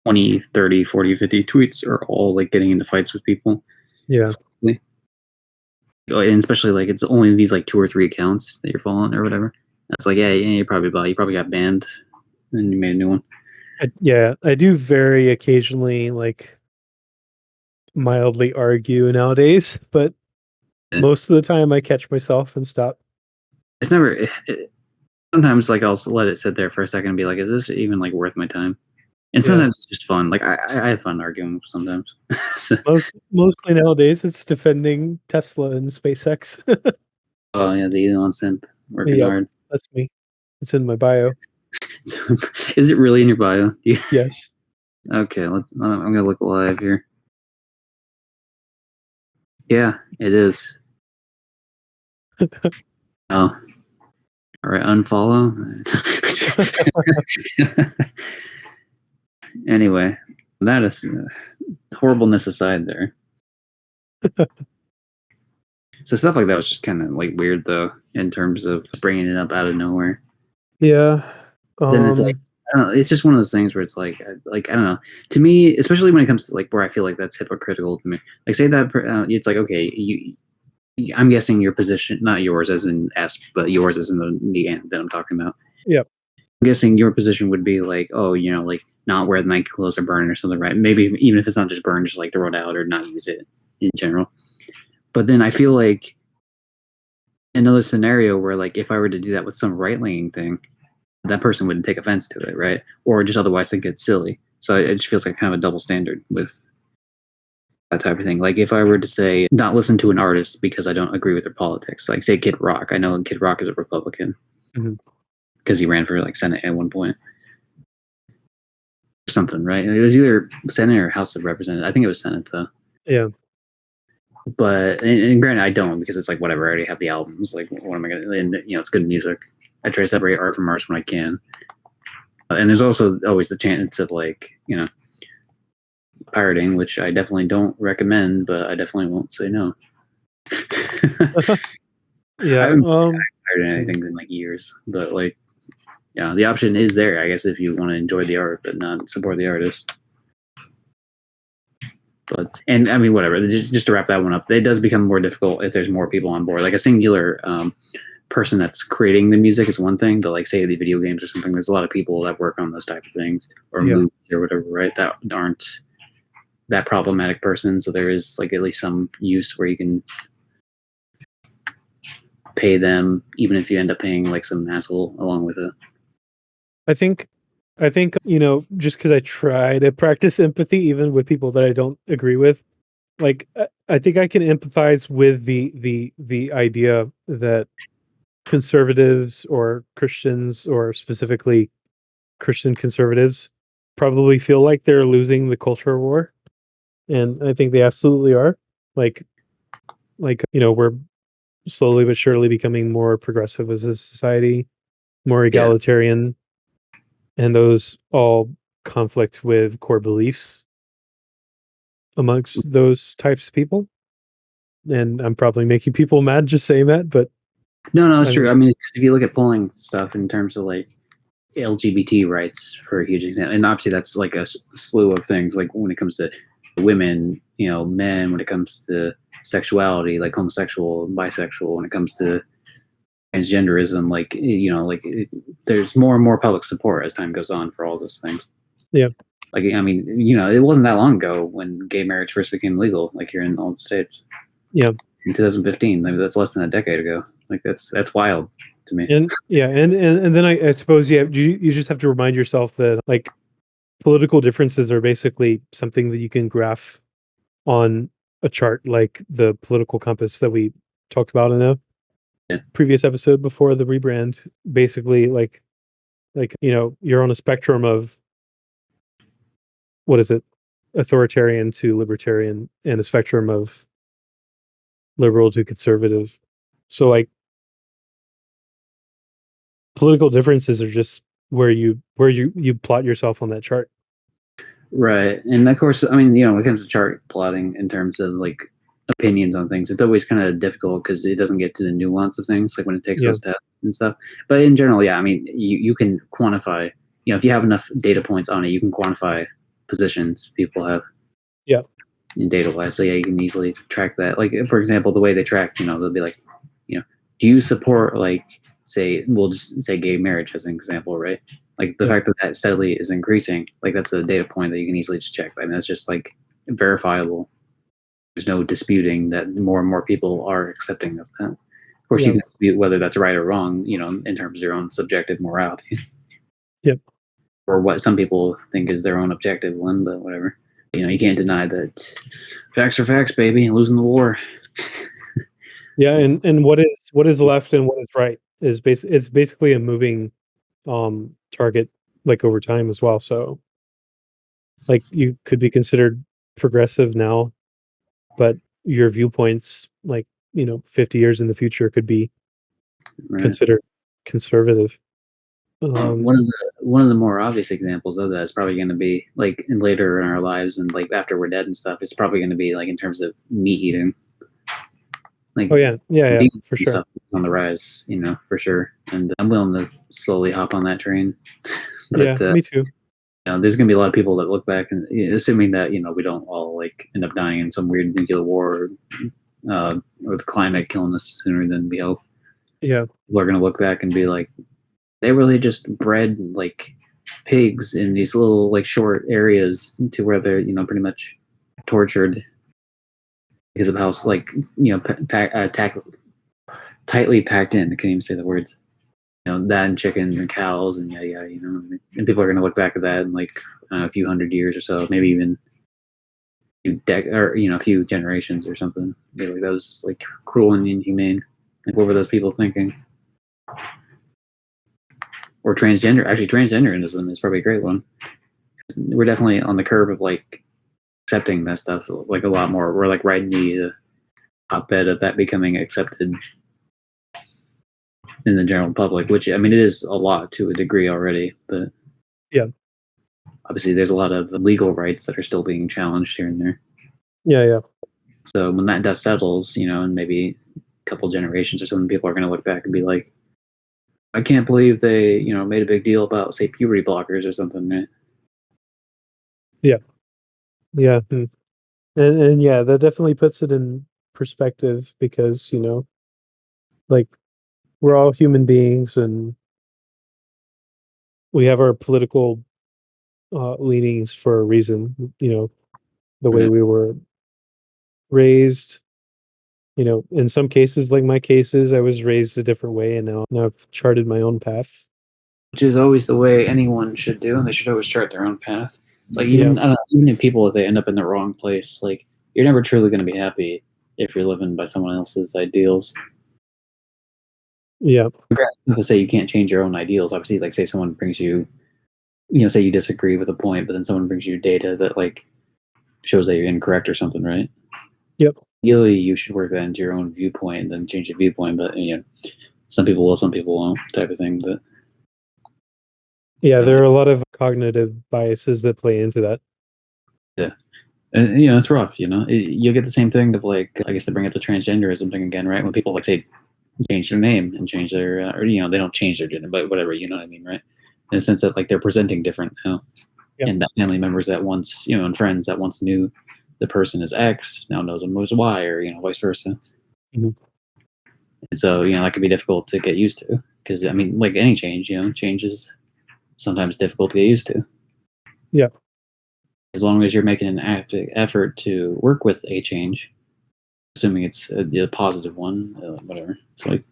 20, 30, 40, 50 tweets are all like getting into fights with people. Yeah. and especially like it's only these like 2 or 3 accounts that you're following or whatever. That's like yeah, you probably got banned, and you made a new one. I do very occasionally like mildly argue nowadays, but Yeah. most of the time I catch myself and stop. It's never. Sometimes like I'll let it sit there for a second and be like, is this even like worth my time? And Yeah. sometimes it's just fun. Like I have fun arguing sometimes. So, Mostly nowadays it's defending Tesla and SpaceX. oh yeah, the Elon simp working Yep, hard. that's me. It's in my bio. Is it really in your bio? Yes. Okay, I'm gonna look live here. Yeah, it is. Oh, all right, unfollow. Anyway, that is horribleness aside there. So stuff like that was just kind of like weird though, in terms of bringing it up out of nowhere. Yeah. Then it's like I don't know, it's just one of those things where it's like I don't know. To me, especially when it comes to like where I feel like that's hypocritical to me. Like say that it's like okay, I'm guessing your position, not yours as in S, but yours as in the end that I'm talking about. Yep. I'm guessing your position would be like, oh, like not wear the Nike clothes or burn it or something, right? Maybe even if it's not just burn, just like throw it out or not use it in general. But then I feel like another scenario where like if I were to do that with some right leaning thing, that person wouldn't take offense to it, right? Or just otherwise think it's silly. So it just feels like kind of a double standard with that type of thing. Like if I were to say not listen to an artist because I don't agree with their politics, like say Kid Rock. I know Kid Rock is a Republican because he ran for like Senate at one point or something, right? It was either Senate or House of Representatives. I think it was Senate though. Yeah. But and granted, I don't because it's like whatever. I already have the albums. Like, what am I gonna? And it's good music. I try to separate art from art when I can. And there's also always the chance of like pirating, which I definitely don't recommend, but I definitely won't say no. I Yeah. haven't pirated anything in like years, but like, yeah, the option is there, I guess, if you want to enjoy the art but not support the artist. But and I mean, whatever. Just to wrap that one up, it does become more difficult if there's more people on board. Like a singular person that's creating the music is one thing, but like say the video games or something, there's a lot of people that work on those type of things or movies or whatever, right? That aren't that problematic person. So there is like at least some use where you can pay them, even if you end up paying like some asshole along with it. I think just because I try to practice empathy even with people that I don't agree with, like I think I can empathize with the idea that conservatives or Christians or specifically Christian conservatives probably feel like they're losing the culture war, and I think they absolutely are. Like we're slowly but surely becoming more progressive as a society, more Yeah. egalitarian, and those all conflict with core beliefs amongst those types of people. And I'm probably making people mad just saying that, but No, it's I true. mean, I mean, if you look at polling stuff in terms of like LGBT rights for a huge example, and obviously that's like a slew of things. Like when it comes to women, men, when it comes to sexuality, like homosexual, bisexual, when it comes to transgenderism, like there's more and more public support as time goes on for all those things. yeah, Like I mean, it wasn't that long ago when gay marriage first became legal, like here in all the states. yeah, In 2015, maybe that's less than a decade ago. Like that's wild to me. and yeah, and then I suppose you just have to remind yourself that like political differences are basically something that you can graph on a chart, like the political compass that we talked about in a Yeah. previous episode before the rebrand. Basically, you're on a spectrum of what is it, authoritarian to libertarian, and a spectrum of liberal to conservative. So like political differences are just where you plot yourself on that chart. Right. And of course, I mean, when it comes to chart plotting in terms of like opinions on things, it's always kind of difficult because it doesn't get to the nuance of things, like when it takes Yeah. those tests and stuff. But in general, yeah, I mean, you can quantify, if you have enough data points on it, you can quantify positions people have. Yeah. data wise. So yeah, you can easily track that. Like for example, the way they track, they'll be like, do you support like say we'll just say gay marriage as an example, right? Like the fact that that steadily is increasing, like that's a data point that you can easily just check. I mean, that's just like verifiable. There's no disputing that more and more people are accepting of that. Of course, you can dispute whether that's right or wrong, in terms of your own subjective morality. Yep. Or what some people think is their own objective one, but whatever. You can't deny that facts are facts, baby. Losing the war. Yeah, and what is left and what is right is it's basically a moving target, like over time as well. So like you could be considered progressive now, but your viewpoints like 50 years in the future could be Right. considered conservative. One of the more obvious examples of that is probably going to be like later in our lives and like after we're dead and stuff. It's probably going to be like in terms of meat eating. Like, oh yeah, for sure. stuff is on the rise, for sure. And I'm willing to slowly hop on that train. But, me too. there's going to be a lot of people that look back and assuming that we don't all like end up dying in some weird nuclear war or the climate killing us sooner than we hope. Yeah, People are going to look back and be like, they really just bred like pigs in these little like short areas to where they're pretty much tortured because of how like tightly packed in. I can't even say the words. That and chickens and cows and and people are going to look back at that in like a few hundred years or so, maybe even a few generations or something. They're like, that was like cruel and inhumane. Like, what were those people thinking? Or transgender. Actually, transgenderism is probably a great one. We're definitely on the curve of like accepting that stuff like a lot more. We're like riding the hotbed of that becoming accepted in the general public, which I mean it is a lot to a degree already, but yeah, obviously there's a lot of legal rights that are still being challenged here and there. yeah. So when that dust settles, in maybe a couple generations or something, people are going to look back and be like, I can't believe they, made a big deal about, say, puberty blockers or something, right? Yeah, and yeah, that definitely puts it in perspective because like we're all human beings and we have our political leanings for a reason. The way Right. we were raised. In some cases, like my cases, I was raised a different way, and now I've charted my own path. Which is always the way anyone should do, and they should always chart their own path. Like even if people, if they end up in the wrong place, like you're never truly going to be happy if you're living by someone else's ideals. Yeah, Not to say you can't change your own ideals. Obviously, like say someone brings you, say you disagree with a point, but then someone brings you data that like shows that you're incorrect or something, right? yep, Ideally, you should work that into your own viewpoint and then change the viewpoint. But some people will, some people won't, type of thing. But yeah. There are a lot of cognitive biases that play into that. yeah. And, it's rough, you'll get the same thing of like, I guess to bring up the transgenderism thing again, right? When people like say change their name and change their, or, they don't change their gender, but whatever, you know what I mean, right? In the sense that like they're presenting different now. Yep. And that family members that once, and friends that once knew the person as X now knows them as Y or, vice versa. Mm-hmm. And so, that could be difficult to get used to because, I mean, like any change, change is sometimes difficult to get used to. Yeah. As long as you're making an active effort to work with a change, assuming it's a positive one, whatever. It's like,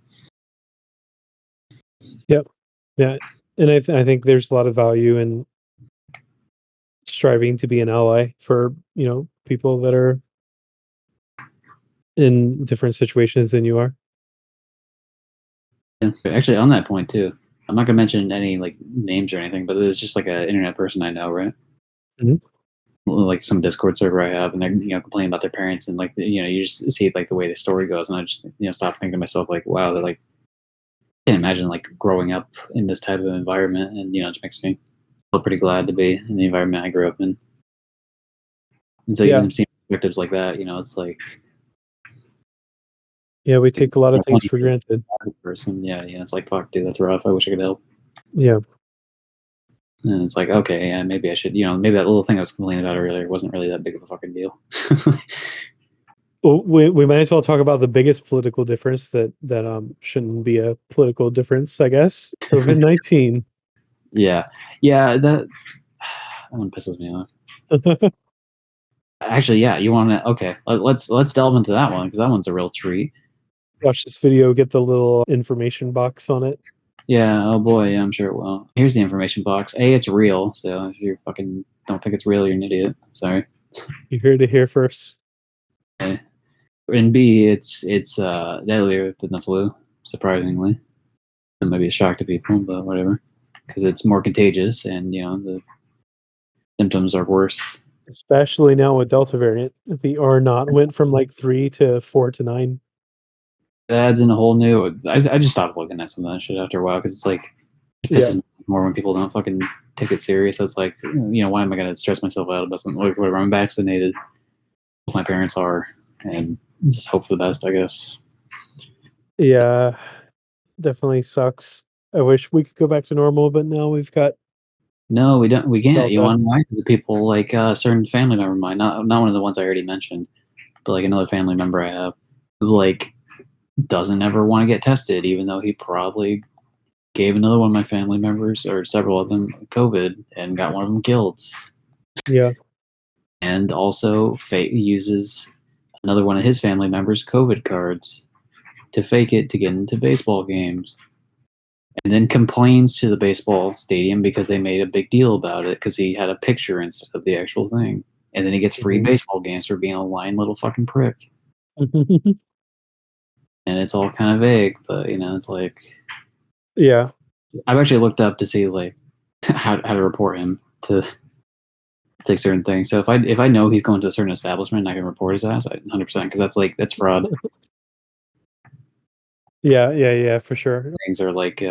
Yep. Yeah. And I think there's a lot of value in striving to be an ally for, people that are in different situations than you are. yeah. Actually, on that point too, I'm not gonna mention any like names or anything, but there's just like an internet person I know, right? Mhm. Like some Discord server I have, and they're complaining about their parents, and like you just see like the way the story goes, and I just stop thinking to myself like, wow, they're like, I can't imagine like growing up in this type of environment, and it just makes me feel pretty glad to be in the environment I grew up in. And so even seeing perspectives like that, it's like, yeah, we take a lot of things for granted. person, yeah, it's like fuck, dude, that's rough. I wish I could help. Yeah. And it's like, okay, yeah, maybe I should, maybe that little thing I was complaining about earlier wasn't really that big of a fucking deal. Well, we might as well talk about the biggest political difference that shouldn't be a political difference, I guess. COVID-19. Yeah, yeah, that one pisses me off. Actually, yeah, you want to? Okay, let's delve into that one because that one's a real treat. Watch this video, get the little information box on it. Yeah, oh boy, yeah, I'm sure it will. Here's the information box. A, it's real, so if you fucking don't think it's real, you're an idiot. Sorry. You heard it here first. Okay. And B, it's deadlier than the flu, surprisingly. It might be a shock to people, but whatever, because it's more contagious and the symptoms are worse. Especially now with Delta variant. The R naught went from like 3 to 4 to 9. It adds in a whole new. I just stopped looking at some of that shit after a while because it's like it Yeah. pisses me more when people don't fucking take it serious. So it's like, why am I gonna stress myself out about something? Like, whatever, I'm vaccinated. My parents are, and just hope for the best, I guess. Yeah. Definitely sucks. I wish we could go back to normal, but now we've got No, we don't. We can't. You Delta. want to know why? Because people like a certain family member of mine, not one of the ones I already mentioned, but like another family member I have, who like doesn't ever want to get tested, even though he probably gave another one of my family members or several of them COVID and got one of them killed. Yeah. And also uses another one of his family members' COVID cards to fake it to get into baseball games. And then complains to the baseball stadium because they made a big deal about it because he had a picture instead of the actual thing. And then he gets free baseball games for being a lying little fucking prick. And it's all kind of vague, but it's like, Yeah. I've actually looked up to see like how to report him to take certain things. So if I know he's going to a certain establishment, I can report his ass 100% because that's fraud. Yeah, for sure. Things are like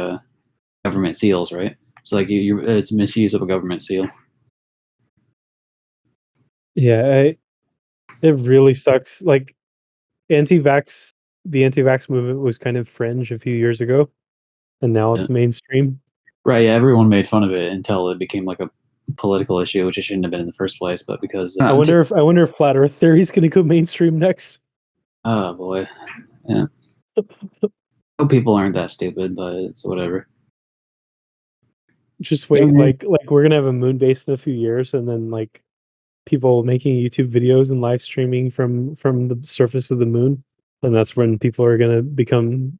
government seals, right? So like it's misuse of a government seal. Yeah, it really sucks. Like anti-vax the anti-vax movement was kind of fringe a few years ago, and now Yeah. it's mainstream. Right, yeah, everyone made fun of it until it became like a political issue, which it shouldn't have been in the first place. But because I wonder if flat Earth theory is going to go mainstream next. oh boy, yeah, hope people aren't that stupid, but it's whatever. Just wait, like we're gonna have a moon base in a few years, and then like people making YouTube videos and live streaming from the surface of the moon, and that's when people are gonna become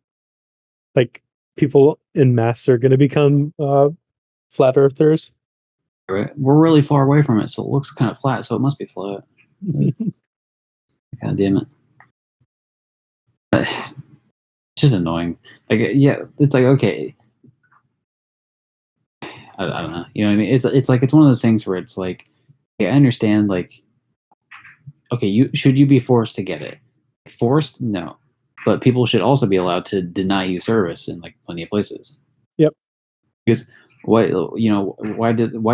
like people in mass are gonna become flat earthers. Right, we're really far away from it, so it looks kind of flat, so it must be flat. God damn it! But it's just annoying. Like, yeah, it's like okay, I don't know. You know what I mean? It's like it's one of those things where it's like, okay, I understand. Like, okay, you be forced to get it? Forced? No, but people should also be allowed to deny you service in like plenty of places. Yep. Because why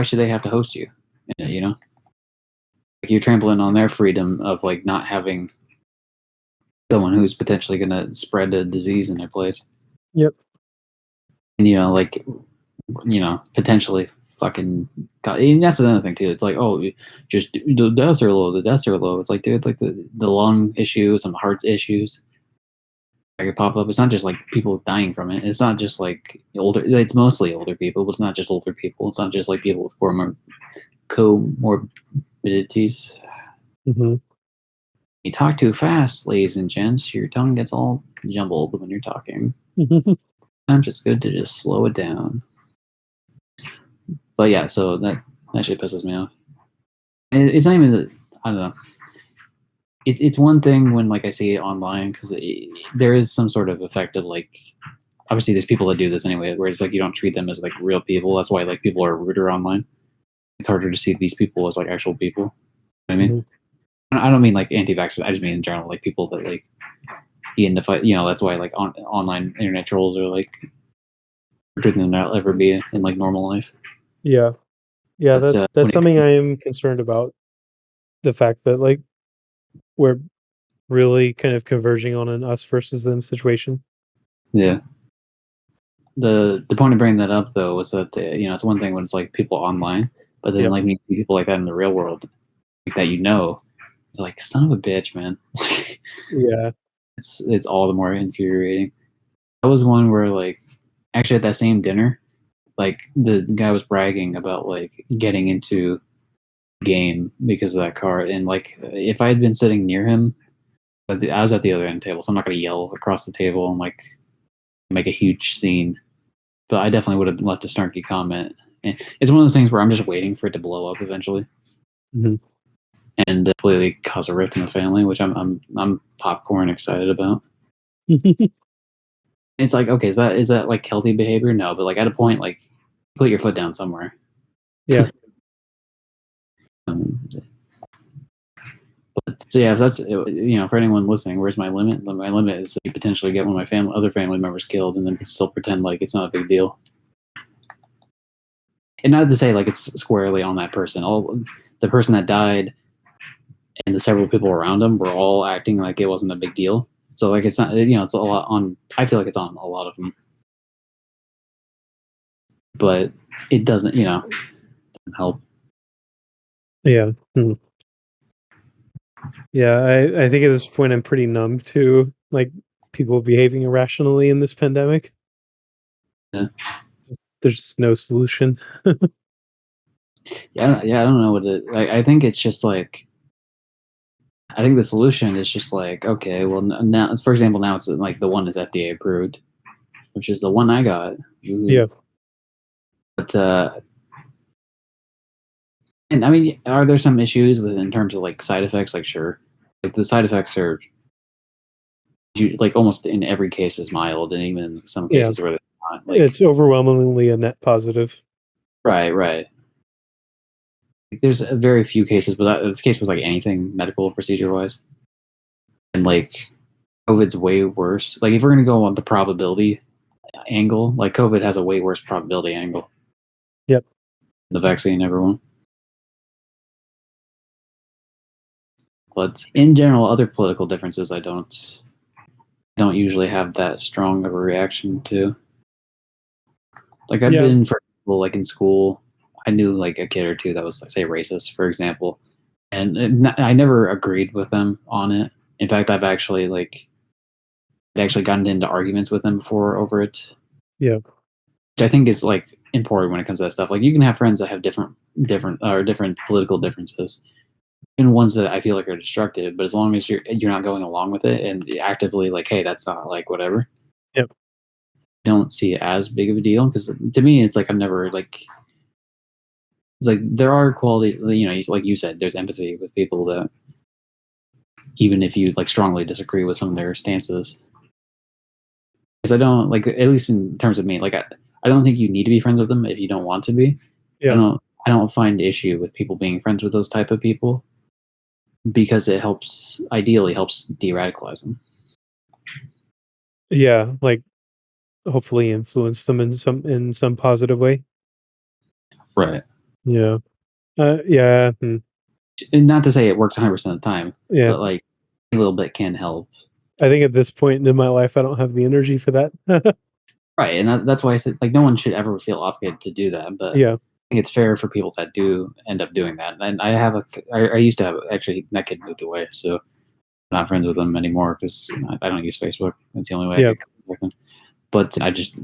should they have to host you? Like you're trampling on their freedom of like not having someone who's potentially going to spread a disease in their place. Yep. And like potentially fucking and that's another thing too. It's like, oh, just the deaths are low. The deaths are low. It's like, dude, like the lung issues and the heart issues that could pop up. It's not just like people dying from it. It's not just like older. It's mostly older people, but it's not just older people. It's not just like people with comorbidities. Mm-hmm. You talk too fast, ladies and gents. Your tongue gets all jumbled when you're talking. Sometimes it's good to just slow it down. But yeah, so that shit pisses me off. It's not even I don't know. It's one thing when like I see it online because there is some sort of effect of like obviously there's people that do this anyway where it's like you don't treat them as like real people. That's why like people are ruder online. It's harder to see these people as like actual people. You know what I mean? Mm-hmm. I don't mean like anti-vaxxers. I just mean in general like people that like be in the fight. That's why like online internet trolls are like harder than they'll ever be in like normal life. Yeah. But, that's something I am concerned about. The fact that like we're really kind of converging on an us versus them situation. Yeah. the point of bringing that up though was that it's one thing when it's like people online, but then Yep. like when you see people like that in the real world, like that you're like son of a bitch, man. Yeah. It's all the more infuriating. That was one where like actually at that same dinner, like the guy was bragging about like getting into the game because of that card, and like if I had been sitting near him, I was at the other end of the table, so I'm not gonna yell across the table and like make a huge scene. But I definitely would have left a snarky comment. And it's one of those things where I'm just waiting for it to blow up eventually Mhm. and completely cause a rift in the family, which I'm popcorn excited about. It's like, okay, is that like healthy behavior? No, but like at a point, like put your foot down somewhere. Yeah. Um, but so yeah, if that's for anyone listening, where's my limit? My limit is to potentially get one of my other family members killed, and then still pretend like it's not a big deal. And not to say like it's squarely on that person. All the person that died and the several people around him were all acting like it wasn't a big deal. So like it's not it's a lot on. I feel like it's on a lot of them, but it doesn't help. Yeah. Mhm. Yeah. I think at this point I'm pretty numb to like people behaving irrationally in this pandemic. Yeah. There's just no solution. Yeah. I don't know what it. I think it's just like I think the solution is just like okay, well now for example now it's like the one is FDA approved, which is the one I got. Yeah. But and I mean, are there some issues with in terms of like side effects? Like sure, like the side effects are like almost in every case is mild, and even in some Yeah. cases where they're not. Like It's overwhelmingly a net positive. right. There's a very few cases, but that's the case with like anything medical procedure wise. And like COVID's way worse. Like if we're gonna go on the probability angle, like COVID has a way worse probability angle Yep. than the vaccine, everyone. But in general, other political differences, I don't usually have that strong of a reaction to. Like I've Yeah. been, for example, like in school, I knew like a kid or two that was like say racist, for example, and I never agreed with them on it. In fact, I'd actually gotten into arguments with them before over it, Yeah. which I think is like important when it comes to that stuff. Like you can have friends that have different political differences, and ones that I feel like are destructive. But as long as you're not going along with it and actively like, hey, that's not like whatever, Yep. don't see it as big of a deal. Because to me, it's like I'm never like it's like there are qualities, like you said, there's empathy with people that even if you like strongly disagree with some of their stances. Because I don't like, at least in terms of me, like I don't think you need to be friends with them if you don't want to be. I Yeah. don't I don't find issue with people being friends with those type of people because it ideally helps de-radicalize them. Yeah. Like hopefully influence them in some positive way. Right. Yeah. Yeah. And not to say it works 100% of the time, Yeah. but like a little bit can help. I think at this point in my life, I don't have the energy for that. Right. And that's why I said like no one should ever feel obligated to do that. But Yeah. think it's fair for people that do end up doing that. And I used to have actually that kid moved away, so I'm not friends with him anymore because I don't use Facebook. That's the only way I Yeah. get contact with him. But I just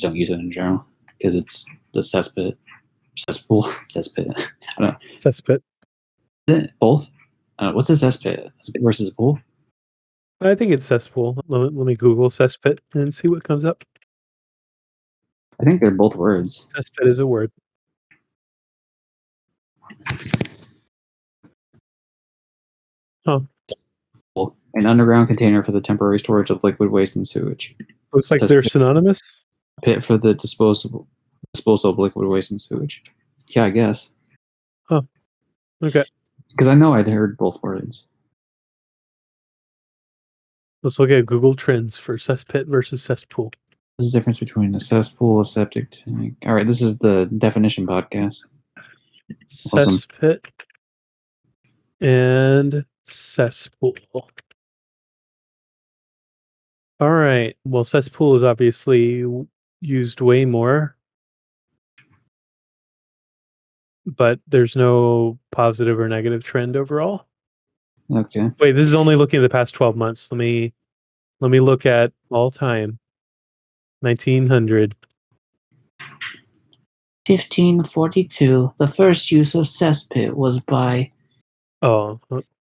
don't use it in general because it's the cesspool, cesspit. I don't know. Cesspit. Is it both? What's a cesspit? Cesspit versus a pool? I think it's cesspool. Let me Google cesspit and see what comes up. I think they're both words. Cesspit is a word. Huh. An underground container for the temporary storage of liquid waste and sewage. Looks like they're Cesspit, synonymous. pit for the disposal of liquid waste and sewage. Yeah, I guess. Huh. Okay. Because I know I'd heard both words. Let's look at Google Trends for cesspit versus cesspool. What's the difference between a cesspool, a septic tank? All right, this is the definition podcast. Welcome. Cesspit and cesspool. All right. Well, cesspool is obviously used way more, but there's no positive or negative trend overall. Okay. Wait, this is only looking at the past 12 months. Let me look at all time. 1900. 1542. The first use of cesspit was by Oh,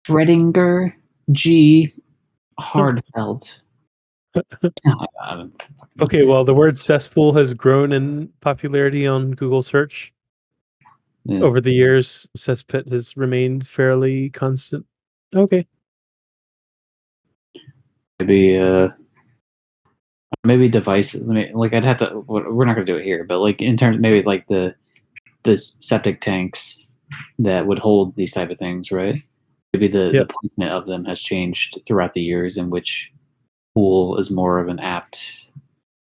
Schrödinger G. Hardfeld. okay. Well, the word cesspool has grown in popularity on Google search Yeah. over the years. Cesspit has remained fairly constant. Okay. Maybe devices. Like I'd have to. We're not gonna do it here, but like in terms, maybe like the septic tanks that would hold these type of things, right? Maybe the placement of them has changed throughout the years, in which pool is more of an apt,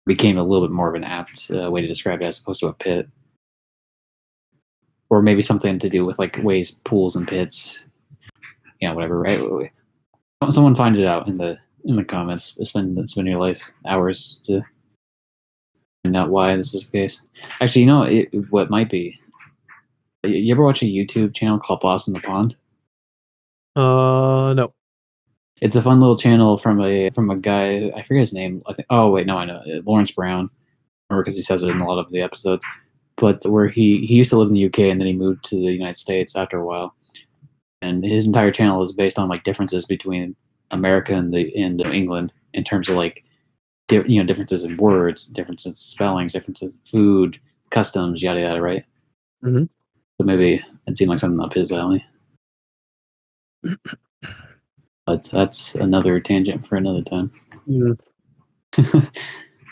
became a little bit more of an apt way to describe it as opposed to a pit, or maybe something to do with like ways pools and pits, whatever, right? Someone find it out in the comments. Spend your life hours to find out why this is the case. Actually, what might be. You ever watch a YouTube channel called Boss in the Pond? No. It's a fun little channel from a guy. I forget his name. I think. Oh wait, no, I know. Lawrence Brown, or because he says it in a lot of the episodes. But where he used to live in the UK and then he moved to the United States after a while, and his entire channel is based on like differences between America and England in terms of like differences in words, differences in spellings, differences in food, customs, yada yada, right? Mm-hmm. So maybe it seemed like something up his alley. But that's another tangent for another time. Mm.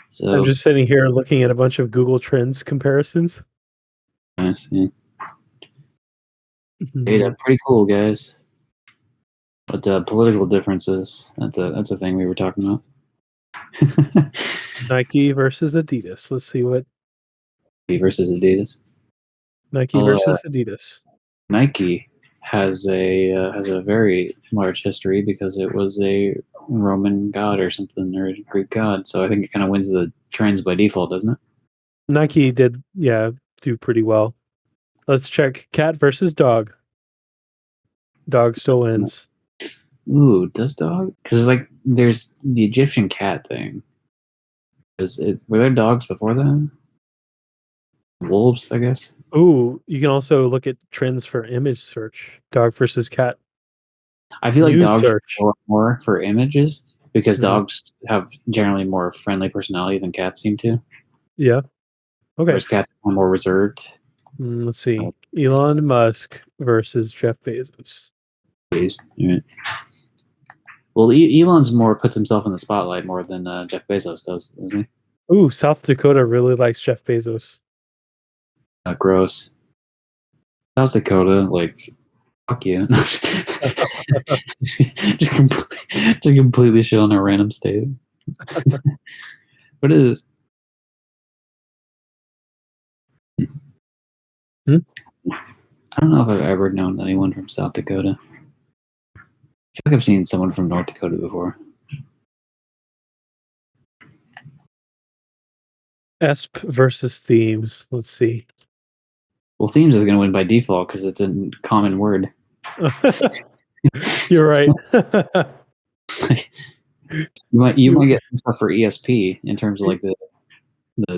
So I'm just sitting here looking at a bunch of Google Trends comparisons. nice, yeah. Data, pretty cool, guys. But political differences, that's a thing we were talking about. Nike versus Adidas. Let's see what versus Adidas. Nike versus Adidas. Nike has a very large history because it was a Roman god or something, or a Greek god. So I think it kind of wins the trends by default, doesn't it? Nike did, do pretty well. Let's check cat versus dog. Dog still wins. Ooh, does dog? Because like there's the Egyptian cat thing. Were there dogs before that? Wolves, I guess. Ooh, you can also look at trends for image search. Dog versus cat. I feel like News dogs search. more for images because dogs have generally more friendly personality than cats seem to. Yeah. Okay. Whereas cats are more reserved. Let's see. Elon Musk versus Jeff Bezos. Yeah. Well, Elon's more puts himself in the spotlight more than Jeff Bezos does, doesn't he? Ooh, South Dakota really likes Jeff Bezos. Gross. South Dakota, like, fuck you. just completely shit on a random state. What is? I don't know if I've ever known anyone from South Dakota. I feel like I've seen someone from North Dakota before. Esp versus themes. Let's see. Well, themes is going to win by default because it's a common word. You're right. you might get some stuff for ESP in terms of like the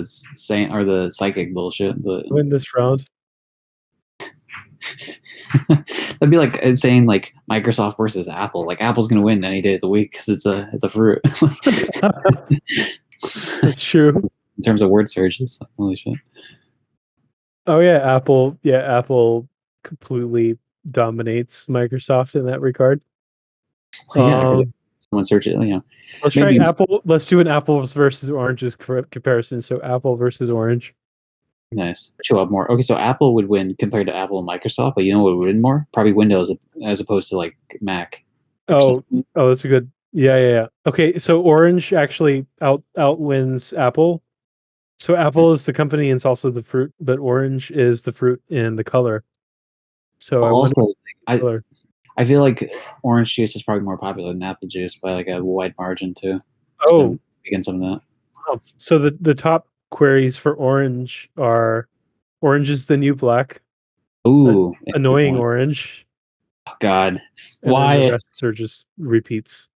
saint or the psychic bullshit, but win this round. That'd be like saying like Microsoft versus Apple. Like Apple's gonna win any day of the week because it's a fruit. That's true. In terms of word searches, holy shit. Oh yeah, Apple. Yeah, Apple completely dominates Microsoft in that regard. Yeah, someone search it. Let's try Apple. Let's do an apples versus oranges comparison. So Apple versus orange. Nice. Show up more. Okay, so Apple would win compared to Apple and Microsoft, but you know what would win more? Probably Windows as opposed to like Mac. Oh, that's a good. Yeah. Okay, so orange actually outwins Apple. So Apple is the company and it's also the fruit, but orange is the fruit and the color. So I feel like orange juice is probably more popular than apple juice by like a wide margin too. Oh, against some of that. Oh, so the top queries for orange are: orange is the new black, Ooh, yeah, good annoying point. orange, Oh, God, and then the why? rest are just repeats.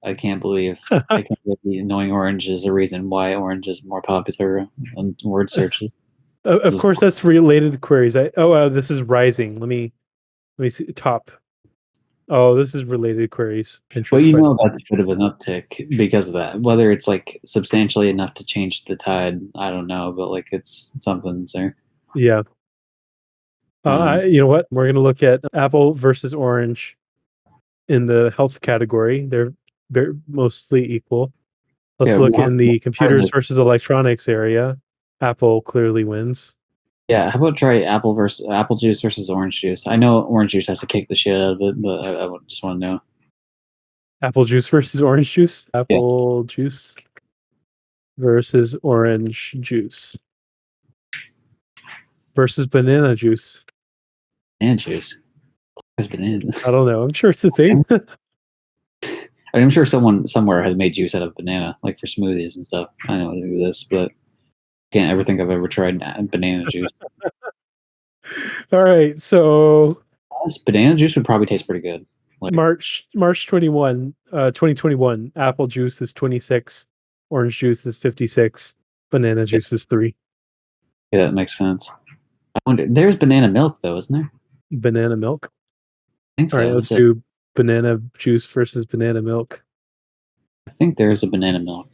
I can't believe the annoying orange is the reason why orange is more popular on word searches. Of This is- course, that's related to queries. This is rising. Let me see top. Oh, this is related to queries. But Interest by that's a bit of an uptick because of that. Whether it's like substantially enough to change the tide, I don't know, but like it's something there. yeah. You know what? We're going to look at Apple versus Orange in the health category. They're mostly equal. Let's Yeah, look in the try computers this. versus electronics area. Apple clearly wins. Yeah, how about try apple juice versus orange juice? I know orange juice has to kick the shit out of it, but I just want to know. Apple juice versus orange juice. Yeah, Apple juice versus orange juice versus banana juice. banana juice. It's banana. I don't know. I'm sure it's a thing. I'm sure someone somewhere has made juice out of banana, like for smoothies and stuff. I know they do this, but can't ever think I've ever tried banana juice. All right. So This banana juice would probably taste pretty good. Like, March 21, 2021, apple juice is 26, orange juice is 56, banana yeah, juice is 3. yeah, that makes sense. I wonder. There's banana milk though, isn't there? Banana milk. I think All right, so. let's do banana juice versus banana milk. I think there is a banana milk.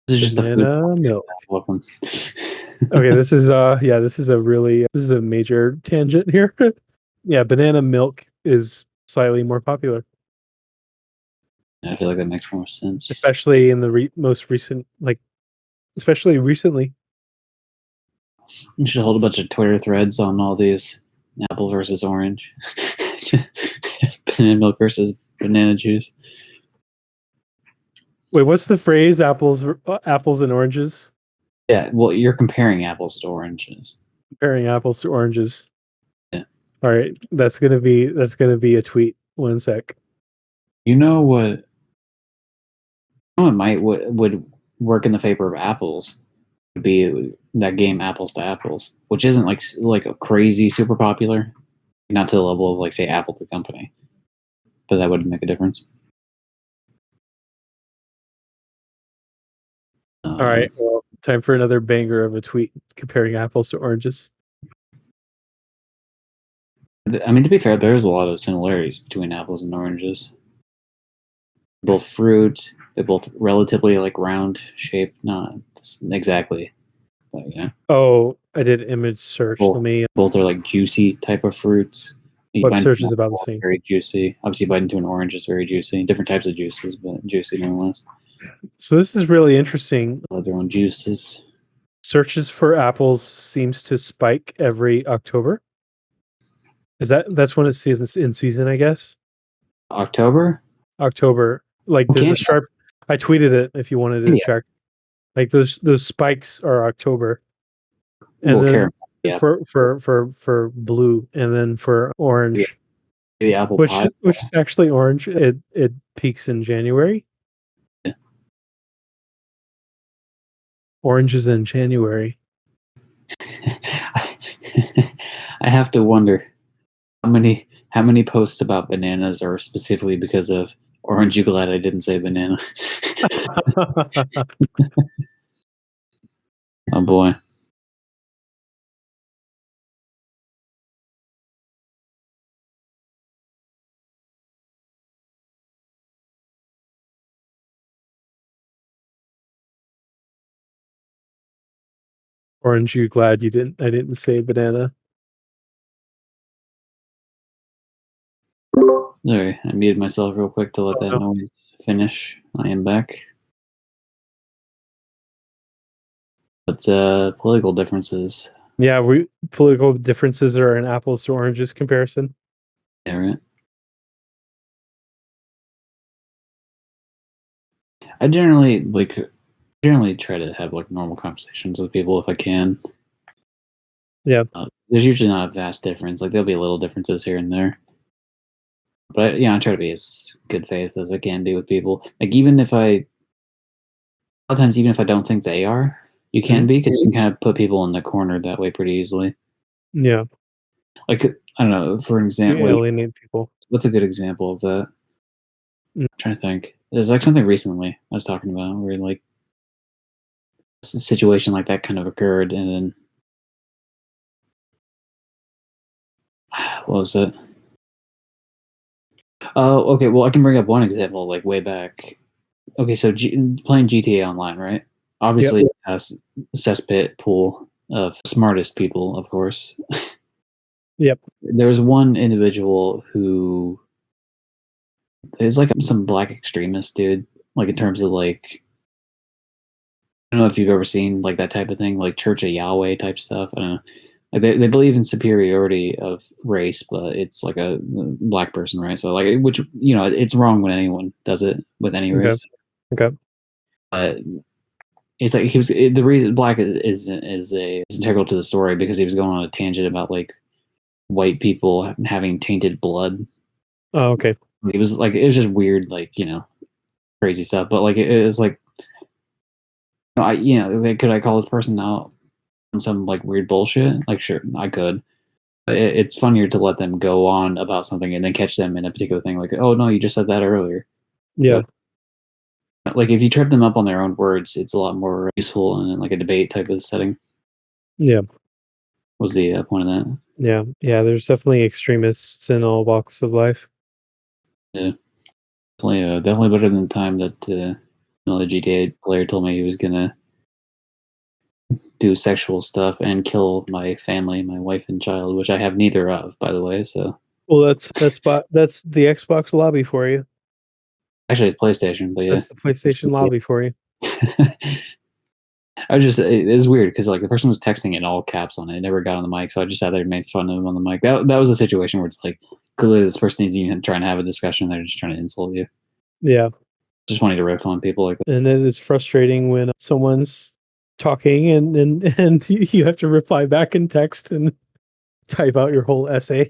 This is just the food. Banana milk. Welcome. Okay, this is this is a major tangent here. Yeah, banana milk is slightly more popular, I feel like that makes more sense. especially in the most recent, especially recently. You should hold a bunch of Twitter threads on all these apple versus orange, banana milk versus banana juice. Wait, what's the phrase? Apples and oranges. Yeah, well, you're comparing apples to oranges. Comparing apples to oranges. Yeah. All right, that's gonna be a tweet. One sec. You know what? What might would work in the favor of apples would be that game Apples to Apples, which isn't like a crazy super popular, not to the level of like say Apple the company, but that would make a difference. All right, well, time for another banger of a tweet comparing apples to oranges. I mean, to be fair, there's a lot of similarities between apples and oranges. Both fruit, they're both relatively like round shape, not exactly, but Oh, I did image search. Let me. both are like juicy type of fruits. You Web bite search into is an about the apple, it's same. very juicy. Obviously, you bite into an orange, it's very juicy. Different types of juices, but juicy nonetheless. So this is really interesting. They have their own juices. Searches for apples seems to spike every October. That's when it's in season, I guess. October? October. Like there's Okay. a sharp. I tweeted it if you wanted to Yeah. check. Like those spikes are October, and Well, then caramel. Yeah. for blue, and then for Maybe, orange, maybe apple which pie. which is actually orange. It peaks in January. Yeah. Orange is in January. I have to wonder how many posts about bananas are specifically because of orange. You glad I didn't say banana? Oh boy. Orange, you glad you didn't? I didn't say banana. Sorry, I muted myself real quick to let Oh, that no. noise finish. I am back. But political differences. Yeah, we political differences are an apples to oranges comparison. Yeah, right. I generally try to have like normal conversations with people if I can. Yeah. There's usually not a vast difference. Like there'll be little differences here and there. But I try to be as good faith as I can be with people. Like even if I of times, even if I don't think they are, you can Mhm. be because you can kind of put people in the corner that way pretty easily. Yeah, Like I don't know, for an you example, alienate people. what's a good example of that? Mm. I'm trying to think. There's like something recently I was talking about where like a situation like that kind of occurred, and then what was it? Oh, okay. Well, I can bring up one example like way back. Okay, so playing GTA Online, right? Yep. Obviously, has cesspit pool of smartest people, of course. Yep. There was one individual who is like some black extremist dude, like in terms of like I don't know if you've ever seen like that type of thing, like Church of Yahweh type stuff. I don't know. Like they believe in superiority of race, but it's like a black person, right? So like, which it's wrong when anyone does it with any Okay. race. Okay. But it's like the reason black is integral to the story because he was going on a tangent about like white people having tainted blood. Oh, okay. It was just weird, like crazy stuff. But like it was like like, could I call this person out on some like weird bullshit? Like sure, I could. But it's funnier to let them go on about something and then catch them in a particular thing. Like, oh no, you just said that earlier. Yeah. So, like if you trip them up on their own words, it's a lot more useful in like a debate type of setting. Yeah. Was the point of that? Yeah. Yeah. There's definitely extremists in all walks of life. Yeah, definitely better than the time that the GTA player told me he was gonna do sexual stuff and kill my family, my wife and child, which I have neither of, by the way. So Well, that's the Xbox lobby for you. actually, it's PlayStation, but yeah. That's the PlayStation lobby for you. I was just it's weird because like the person was texting in all caps on it. It never got on the mic, so I just sat there and made fun of him on the mic. That was a situation where it's like clearly this person isn't even trying to have a discussion; they're just trying to insult you. Yeah. Just wanting to riff on people like that. And it is frustrating when someone's talking and you have to reply back in text and type out your whole essay.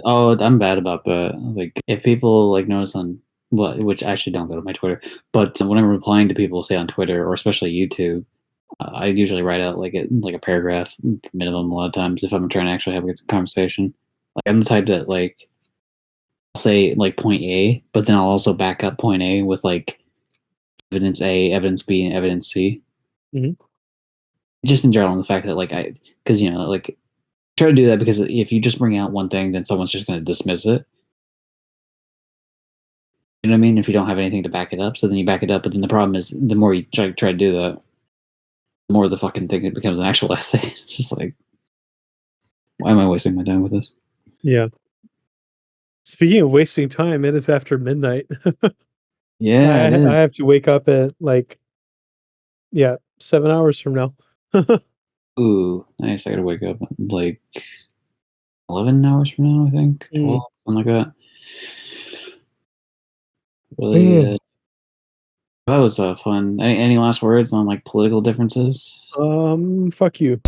Oh, I'm bad about that. Like if people like notice on which I actually don't go to my Twitter, but when I'm replying to people, say on Twitter or especially YouTube, I usually write out like a paragraph minimum a lot of times if I'm trying to actually have a conversation. Like I'm the type that like I'll say like point A, but then I'll also back up point A with like evidence A, evidence B, and evidence C. Mhm. Just in general, the fact that because like try to do that because if you just bring out one thing, then someone's just going to dismiss it. You know what I mean? If you don't have anything to back it up, so then you back it up, but then the problem is the more you try to do that, the more the fucking thing it becomes an actual essay. It's just like, why am I wasting my time with this? Yeah. Speaking of wasting time, it is after midnight. Yeah, it I is. have to wake up at like, yeah, 7 hours from now. Ooh, nice. I gotta wake up like 11 hours from now, I think. Mm. 12, something like that. Really, Mm. that was fun. Any last words on like political differences? Fuck you.